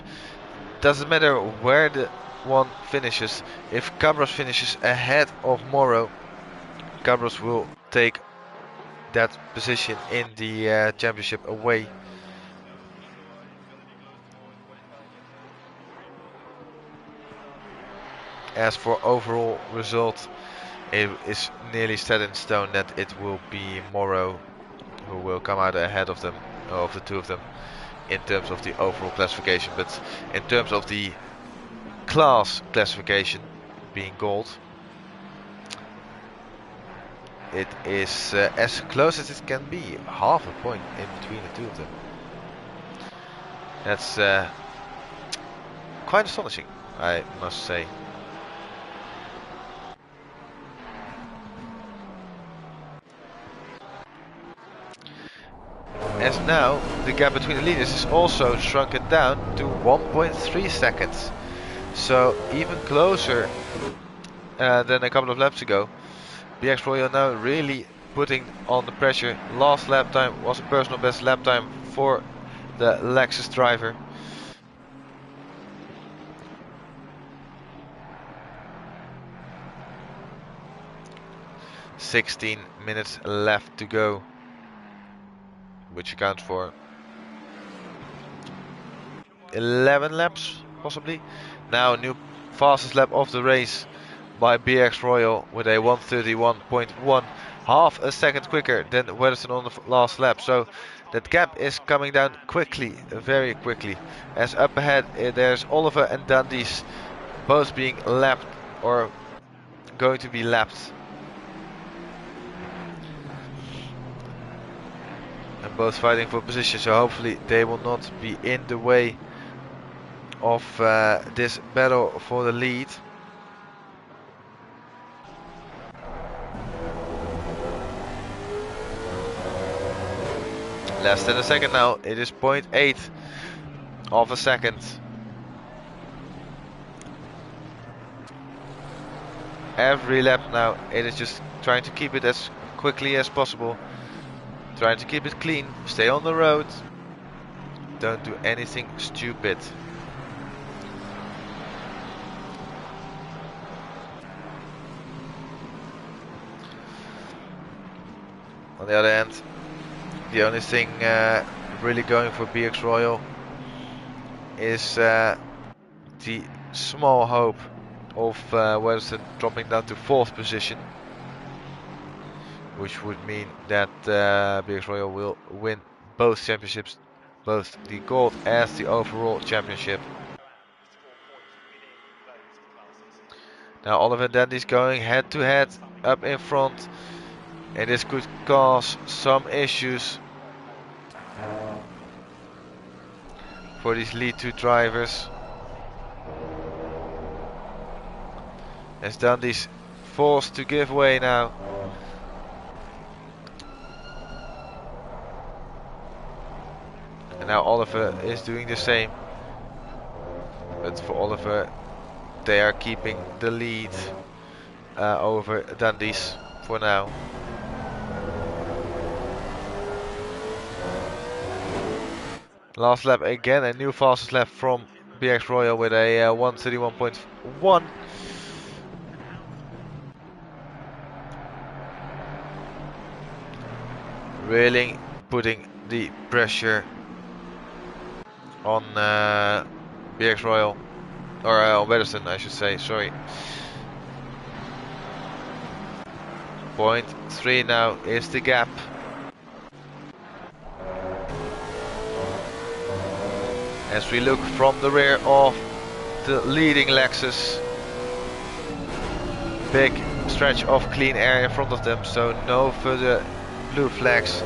Doesn't matter where the one finishes. If Cabros finishes ahead of Moro, Cabros will take that position in the championship away. As for overall result, it is nearly set in stone that it will be Moro who will come out ahead of them, of the two of them, in terms of the overall classification. But in terms of the class classification, being gold, it is as close as it can be, half a point in between the two of them. That's quite astonishing, I must say. As now, the gap between the leaders is also shrunken down to 1.3 seconds. So even closer than a couple of laps ago. BX Royal now really putting on the pressure. Last lap time was a personal best lap time for the Lexus driver. "16 minutes left to go," which accounts for 11 laps, possibly. Now, new fastest lap of the race by BX Royal with a 1:31.1, half a second quicker than Weatherson on the last lap. So that gap is coming down quickly, very quickly. As up ahead, there's Oliver and Dundees, both being lapped or going to be lapped. And both fighting for position, so hopefully they will not be in the way of this battle for the lead. Less than a second now, it is 0.8 of a second. Every lap now, it is just trying to keep it as quickly as possible. Trying to keep it clean, stay on the road. Don't do anything stupid. On the other hand, the only thing really going for BX Royal is the small hope of Weatherson dropping down to 4th position, which would mean that BX Royal will win both championships, both the gold as the overall championship. Now Oliver Dandy's going head to head up in front, and this could cause some issues for these lead 2 drivers. As Dundee's forced to give way now. And now Oliver is doing the same. But for Oliver, they are keeping the lead over Dundee's for now. Last lap again, a new fastest lap from BX Royal with a 1:31.1. Really putting the pressure on BX Royal, or on Weatherson I should say, sorry. 0.3 now is the gap. As we look from the rear of the leading Lexus, big stretch of clean air in front of them, so no further blue flags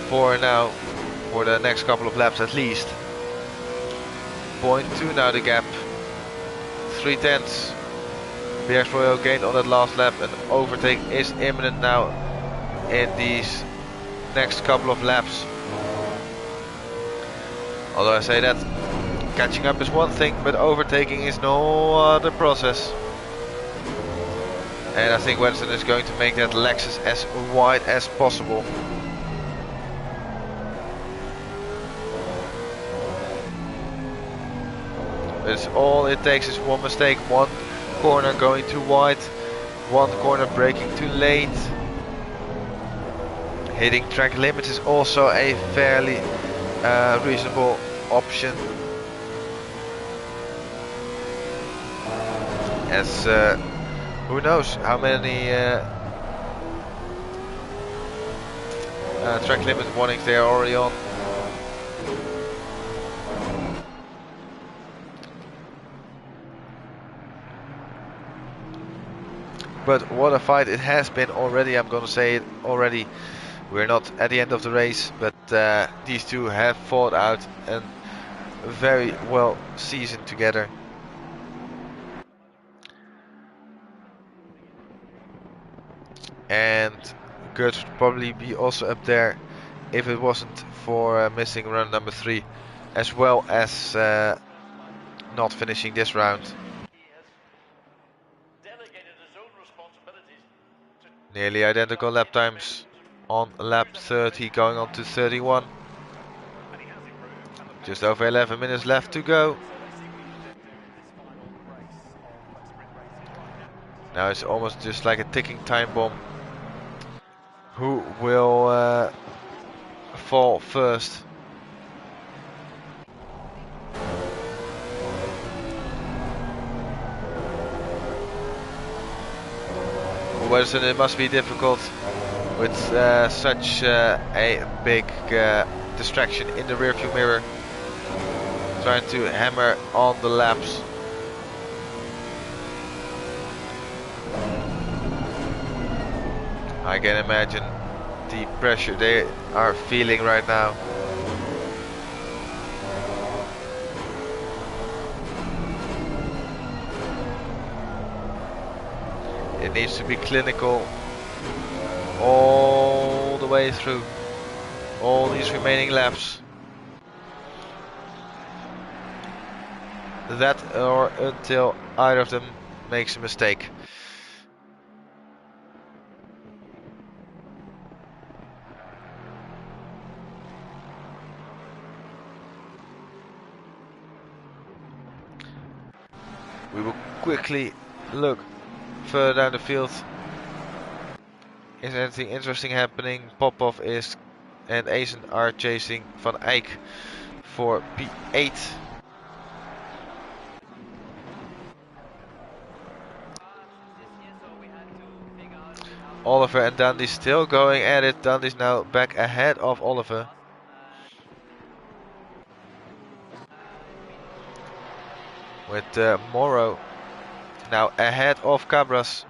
for now, for the next couple of laps at least. 0.2 now the gap, 3/10. BX Royal gained on that last lap, and overtake is imminent now in these next couple of laps. Although I say that catching up is one thing, but overtaking is no other process. And I think Westerson is going to make that Lexus as wide as possible. It's all it takes is one mistake, one corner going too wide, one corner braking too late. Hitting track limits is also a fairly reasonable option. As who knows how many track limit warnings they are already on. But what a fight it has been already, I'm gonna say it already. We're not at the end of the race, but these two have fought out and very well seasoned together. And Gert would probably be also up there if it wasn't for missing run number 3, as well as not finishing this round. Nearly identical lap times on lap 30 going on to 31. Just over 11 minutes left to go. Now it's almost just like a ticking time bomb. Who will fall first? Westerson, it must be difficult with such a big distraction in the rearview mirror, trying to hammer on the laps. I can imagine the pressure they are feeling right now. It needs to be clinical all the way through all these remaining laps. That or until either of them makes a mistake. We will quickly look further down the field. Is anything interesting happening? Popov is and Asen are chasing Van Eyck for P8. Oliver and Dundee still going at it. Dundee's now back ahead of Oliver. With Morrow now ahead of Cabras.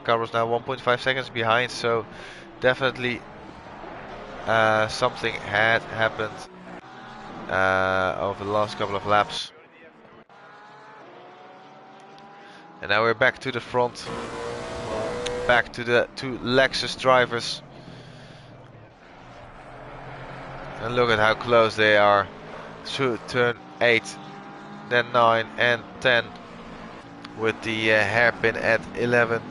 Cabras now 1.5 seconds behind, so definitely something had happened over the last couple of laps. And now we're back to the front. Back to the two Lexus drivers. And look at how close they are through turn 8, then 9 and 10 with the hairpin at 11.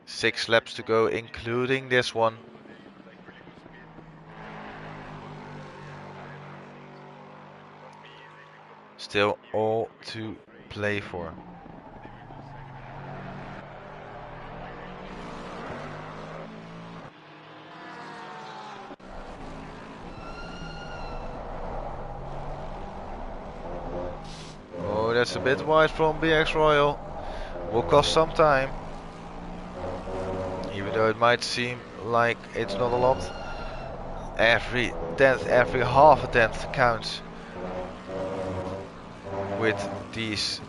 Six laps to go, including this one. Still all to play for. Oh, that's a bit wide from BX Royal. Will cost some time. Even though it might seem like it's not a lot, every tenth, every half a tenth counts with these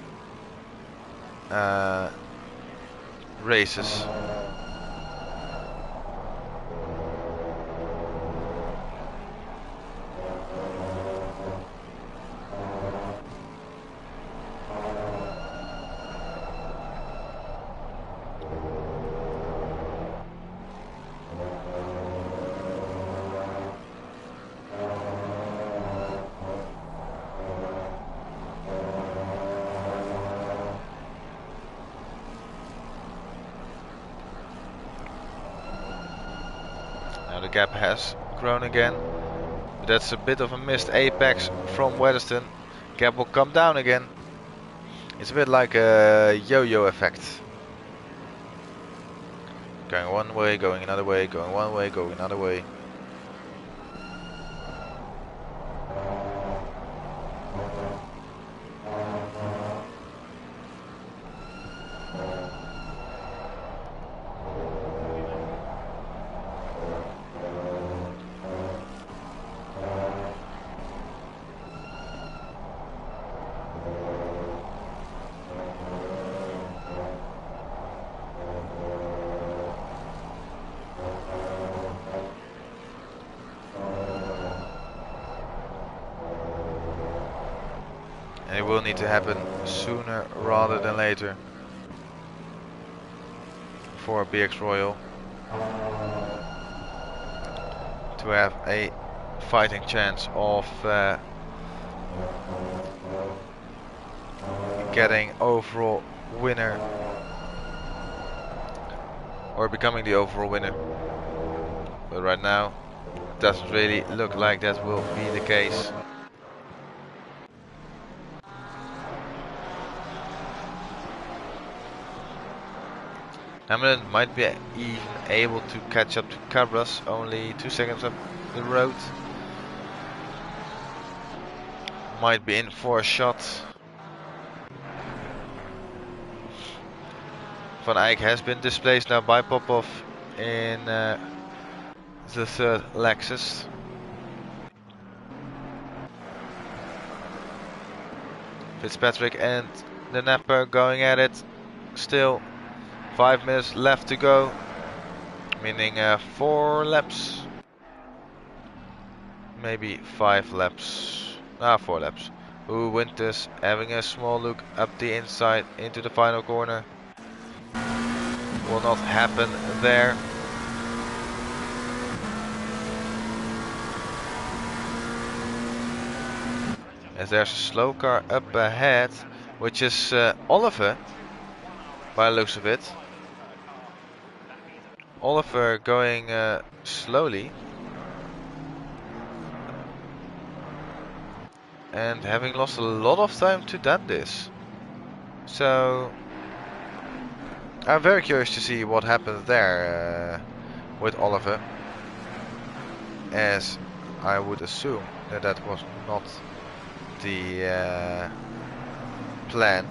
races. Now the gap has grown again, but that's a bit of a missed apex from Weatherston. Gap will come down again. It's a bit like a yo-yo effect. Going one way, going another way, going one way, going another way. And it will need to happen sooner rather than later for BX Royal to have a fighting chance of getting overall winner or becoming the overall winner. But right now it doesn't really look like that will be the case. Hamilton might be even able to catch up to Cabras, only 2 seconds up the road. Might be in for a shot. Van Eyck has been displaced now by Popov in the third Lexus. Fitzpatrick and the Napper going at it. Still 5 minutes left to go, meaning 4 laps, maybe 5 laps, 4 laps. Ooh, Winters having a small look up the inside into the final corner. Will not happen there. As there's a slow car up ahead, which is Oliver, by the looks of it. Oliver going slowly and having lost a lot of time to this. So I'm very curious to see what happens there with Oliver, as I would assume that that was not the plan.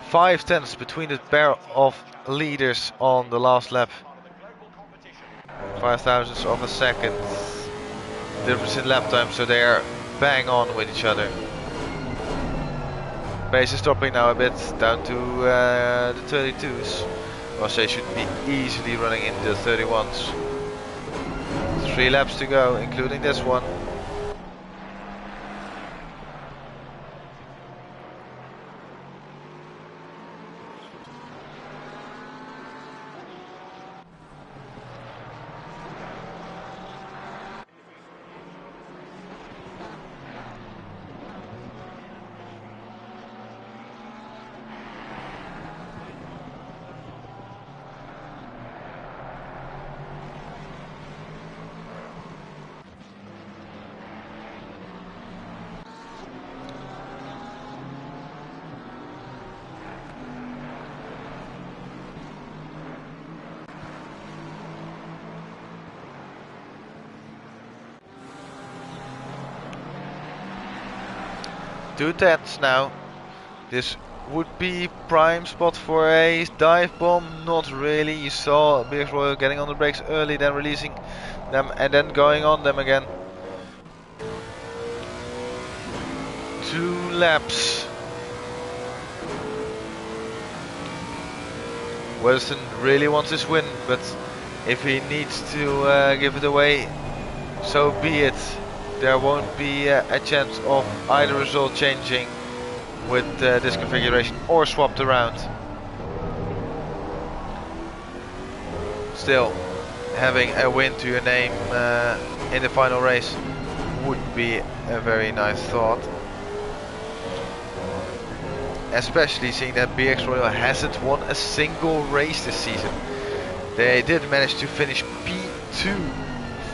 Five tenths between the pair of leaders on the last lap. 5 thousandths of a second difference in lap time, so they are bang on with each other. Pace is dropping now a bit down to the 32s. Rosset should be easily running into the 31s. 3 laps to go, including this one. 2/10 now. This would be prime spot for a dive bomb. Not really. You saw BX Royal getting on the brakes early, then releasing them and then going on them again. 2 laps. Wilson really wants this win, but if he needs to give it away, so be it. There won't be a chance of either result changing with this configuration or swapped around. Still, having a win to your name in the final race would be a very nice thought. Especially seeing that BX Royal hasn't won a single race this season. They did manage to finish P2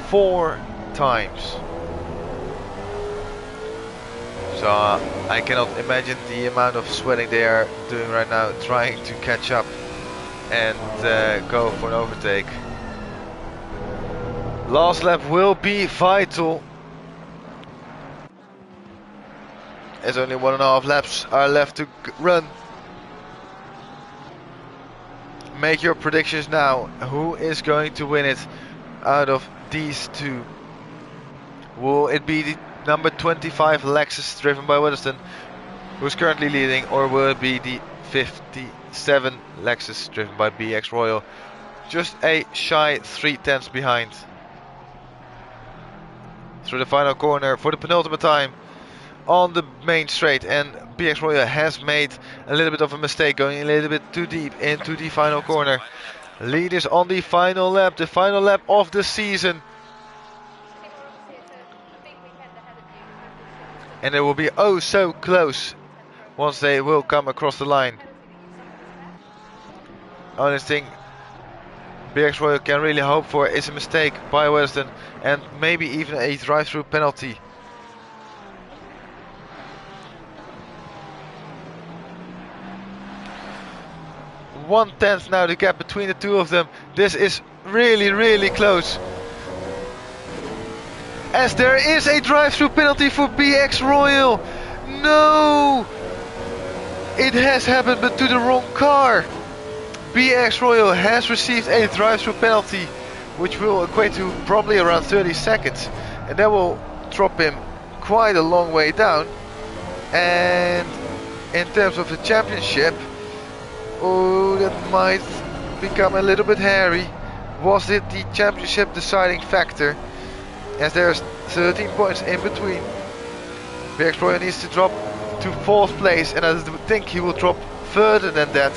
4 times. So I cannot imagine the amount of sweating they are doing right now, trying to catch up and go for an overtake. Last lap will be vital, as only 1.5 laps are left to run. Make your predictions now. Who is going to win it out of these two? Will it be the number 25 Lexus driven by Weatherston, who's currently leading, or will it be the 57 Lexus driven by BX Royal, just a shy 3/10 behind? Through the final corner for the penultimate time on the main straight, and BX Royal has made a little bit of a mistake, going a little bit too deep into the final corner. Lead is on the final lap of the season. And it will be oh so close once they will come across the line. Only thing BX Royal can really hope for is a mistake by Weatherston and maybe even a drive-through penalty. One-tenth now the gap between the two of them. This is really close. As there is a drive-through penalty for BX Royal. No! It has happened, but to the wrong car. BX Royal has received a drive-through penalty, which will equate to probably around 30 seconds. And that will drop him quite a long way down. And in terms of the championship, oh, that might become a little bit hairy. Was it the championship deciding factor? As there's 13 points in between. BX Royal needs to drop to 4th place, and I think he will drop further than that.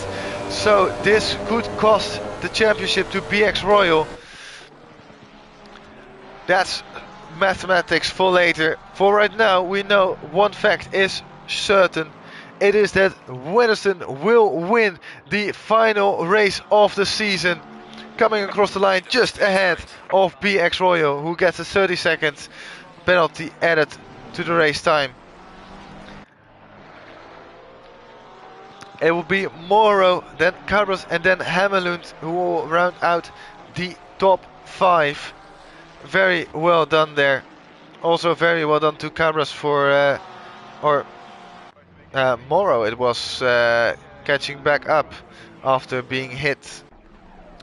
So this could cost the championship to BX Royal. That's mathematics for later. For right now, we know one fact is certain. It is that Weatherston will win the final race of the season, coming across the line just ahead of BX Royal, who gets a 30-second penalty added to the race time. It will be Morrow, then Cabras, and then Hammerlund who will round out the top 5. Very well done there. Also very well done to Cabras for, Morrow. It was catching back up after being hit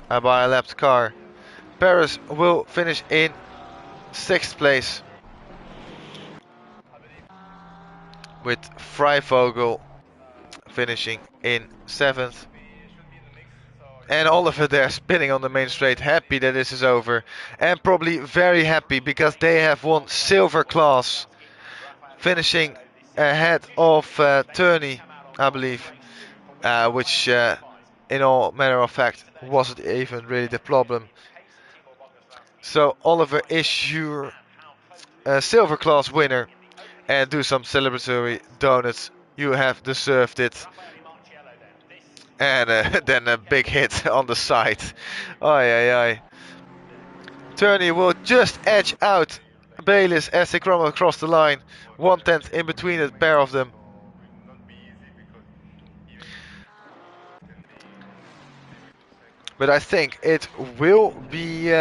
by a lapped car. Paris will finish in 6th place, with Freivogel finishing in 7th. And Oliver there spinning on the main straight, happy that this is over, and probably very happy because they have won silver class, finishing ahead of Turney, I believe, which in all matter of fact wasn't even really the problem. So Oliver is your silver class winner, and do some celebratory donuts. You have deserved it. And then a big hit on the side. Ay. Turney will just edge out Bayliss as they come across the line. 1/10 in between the pair of them. But I think it will be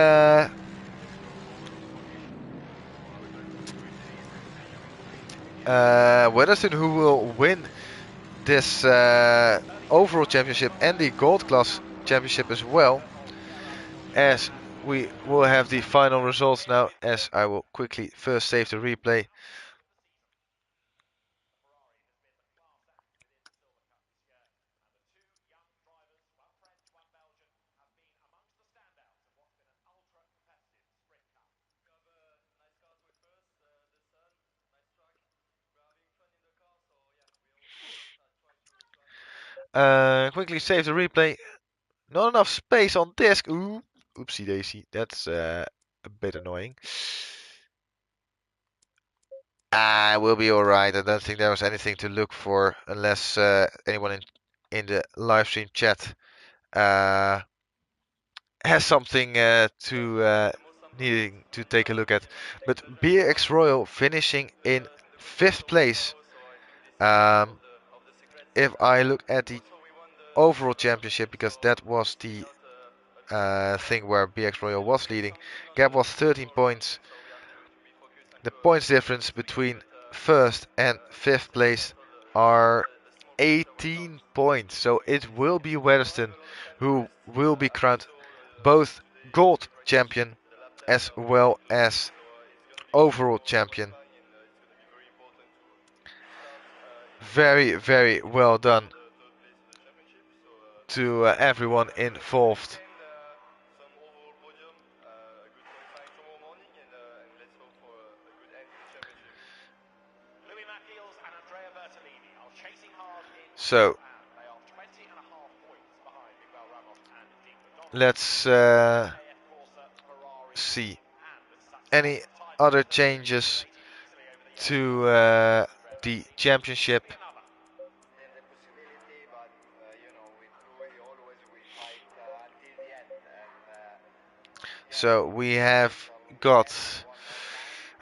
Weatherston, who will win this overall championship and the gold class championship as well, as we will have the final results now, as I will quickly first save the replay. Quickly save the replay. Not enough space on disk. Ooh, oopsie daisy. That's a bit annoying. We'll be alright. I don't think there was anything to look for unless anyone in the live stream chat has something needing to take a look at. But BX Royal finishing in 5th place. If I look at the overall championship, because that was the thing where BX Royal was leading, gap was 13 points. The points difference between 1st and 5th place are 18 points. So it will be Weatherston who will be crowned both gold champion as well as overall champion. Very, very well done to everyone involved. So let's see any other changes to the championship. So we have got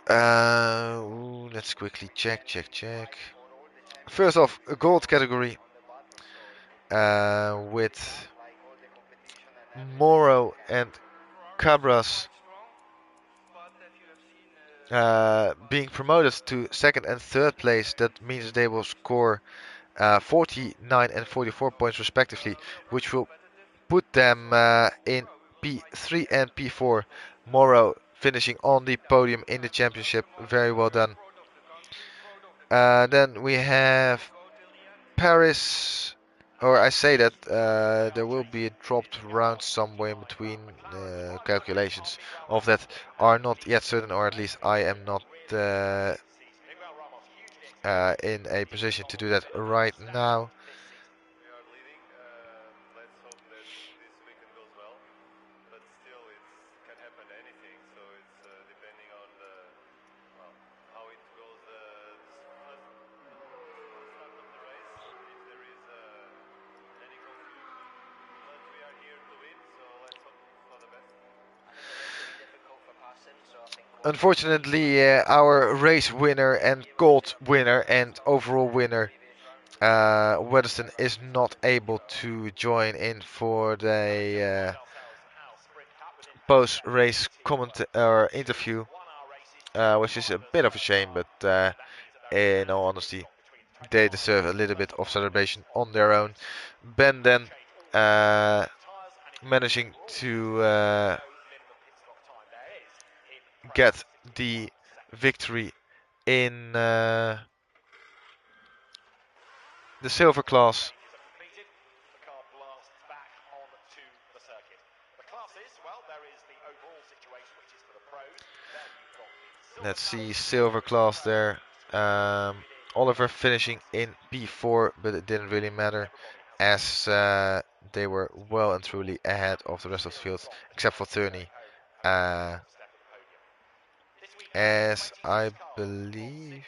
let's quickly check. First off, a gold category with Moro and Cabras being promoted to 2nd and 3rd place. That means they will score 49 and 44 points respectively, which will put them in P3 and P4. Moro finishing on the podium in the championship. Very well done. Then we have Paris, or I say that there will be a dropped round somewhere in between. Calculations of that are not yet certain, or at least I am not in a position to do that right now. Unfortunately, our race winner and gold winner and overall winner, Weatherston, is not able to join in for the post-race comment or interview, which is a bit of a shame, but in all honesty, they deserve a little bit of celebration on their own. Ben then managing to get the victory in the silver class. Let's see, silver class there. Oliver finishing in P4, but it didn't really matter as they were well and truly ahead of the rest of the field, except for Thurney. As I believe...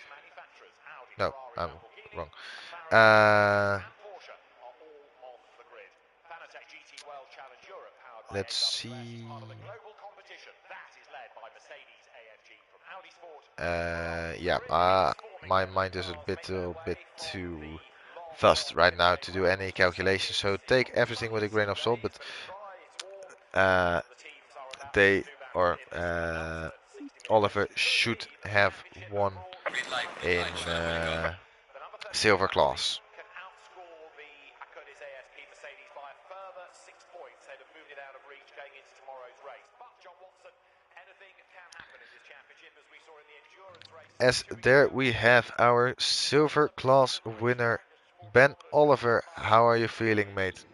No, I'm wrong. Let's see. Yeah, my mind is a bit too fast right now to do any calculations. So take everything with a grain of salt. But they are Oliver should have won Green light, green in light, start when you go. silver class. As there we have our silver class winner, Ben Oliver. How are you feeling, mate?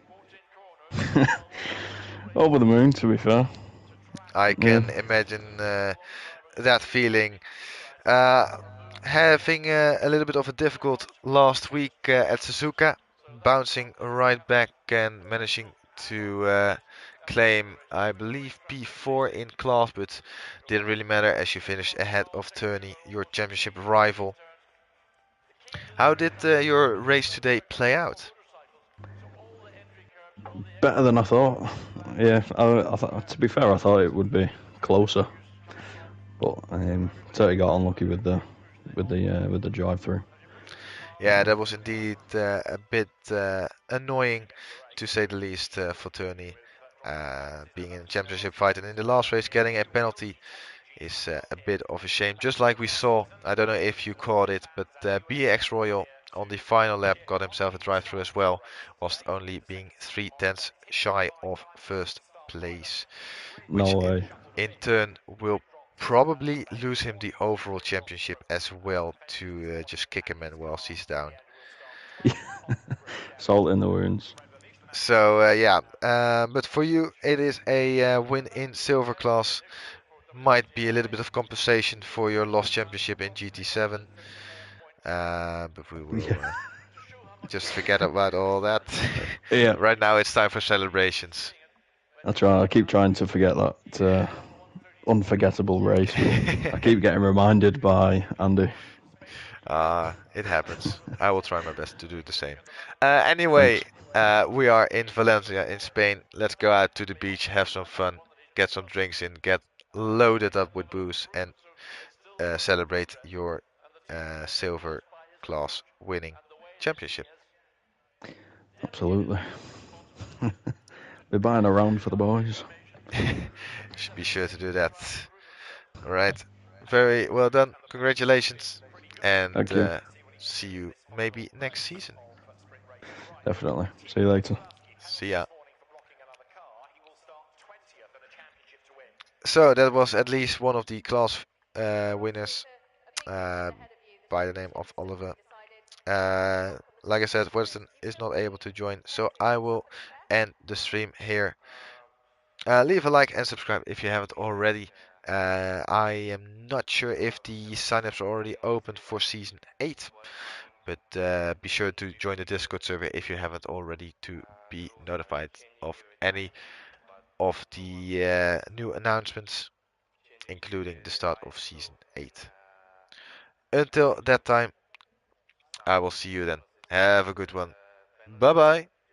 Over the moon, to be fair. I Yeah. can imagine that feeling. Uh, Having a little bit of a difficult last week at Suzuka, bouncing right back and managing to claim, I believe, P4 in class, but didn't really matter as you finished ahead of Turney, your championship rival. How did your race today play out? Better than I thought. Yeah, to be fair, I thought it would be closer, but Terry got unlucky with the drive through. Yeah, that was indeed a bit annoying, to say the least, for Turney. Being in a championship fight and in the last race getting a penalty is a bit of a shame. Just like we saw, I don't know if you caught it, but BX Royal on the final lap got himself a drive-through as well, whilst only being 3/10 shy of first place, No which way. in turn will probably lose him the overall championship as well to just kick him in whilst he's down. Salt in the wounds. So yeah, but for you it is a win in silver class. Might be a little bit of compensation for your lost championship in GT7, but we will Yeah. just forget about all that. Yeah, Right now it's time for celebrations. I keep trying to forget that unforgettable race, but I keep getting reminded by Andy. It happens. I will try my best to do the same. Anyway, Thanks. we are in Valencia in Spain. Let's go out to the beach, have some fun, get some drinks in, get loaded up with booze, and celebrate your silver class winning championship. Absolutely. Be buying a round for the boys. Should be sure to do that. All right. Very well done. Congratulations. And Thank you. see you maybe next season. Definitely. See you later. See ya. So that was at least one of the class winners uh, by the name of Oliver. Like I said, Winston is not able to join, so I will end the stream here. Leave a like and subscribe if you haven't already. I am not sure if the signups are already opened for season 8, but be sure to join the Discord server if you haven't already to be notified of any of the new announcements, including the start of season 8. Until that time, I will see you then. Have a good one. Bye bye.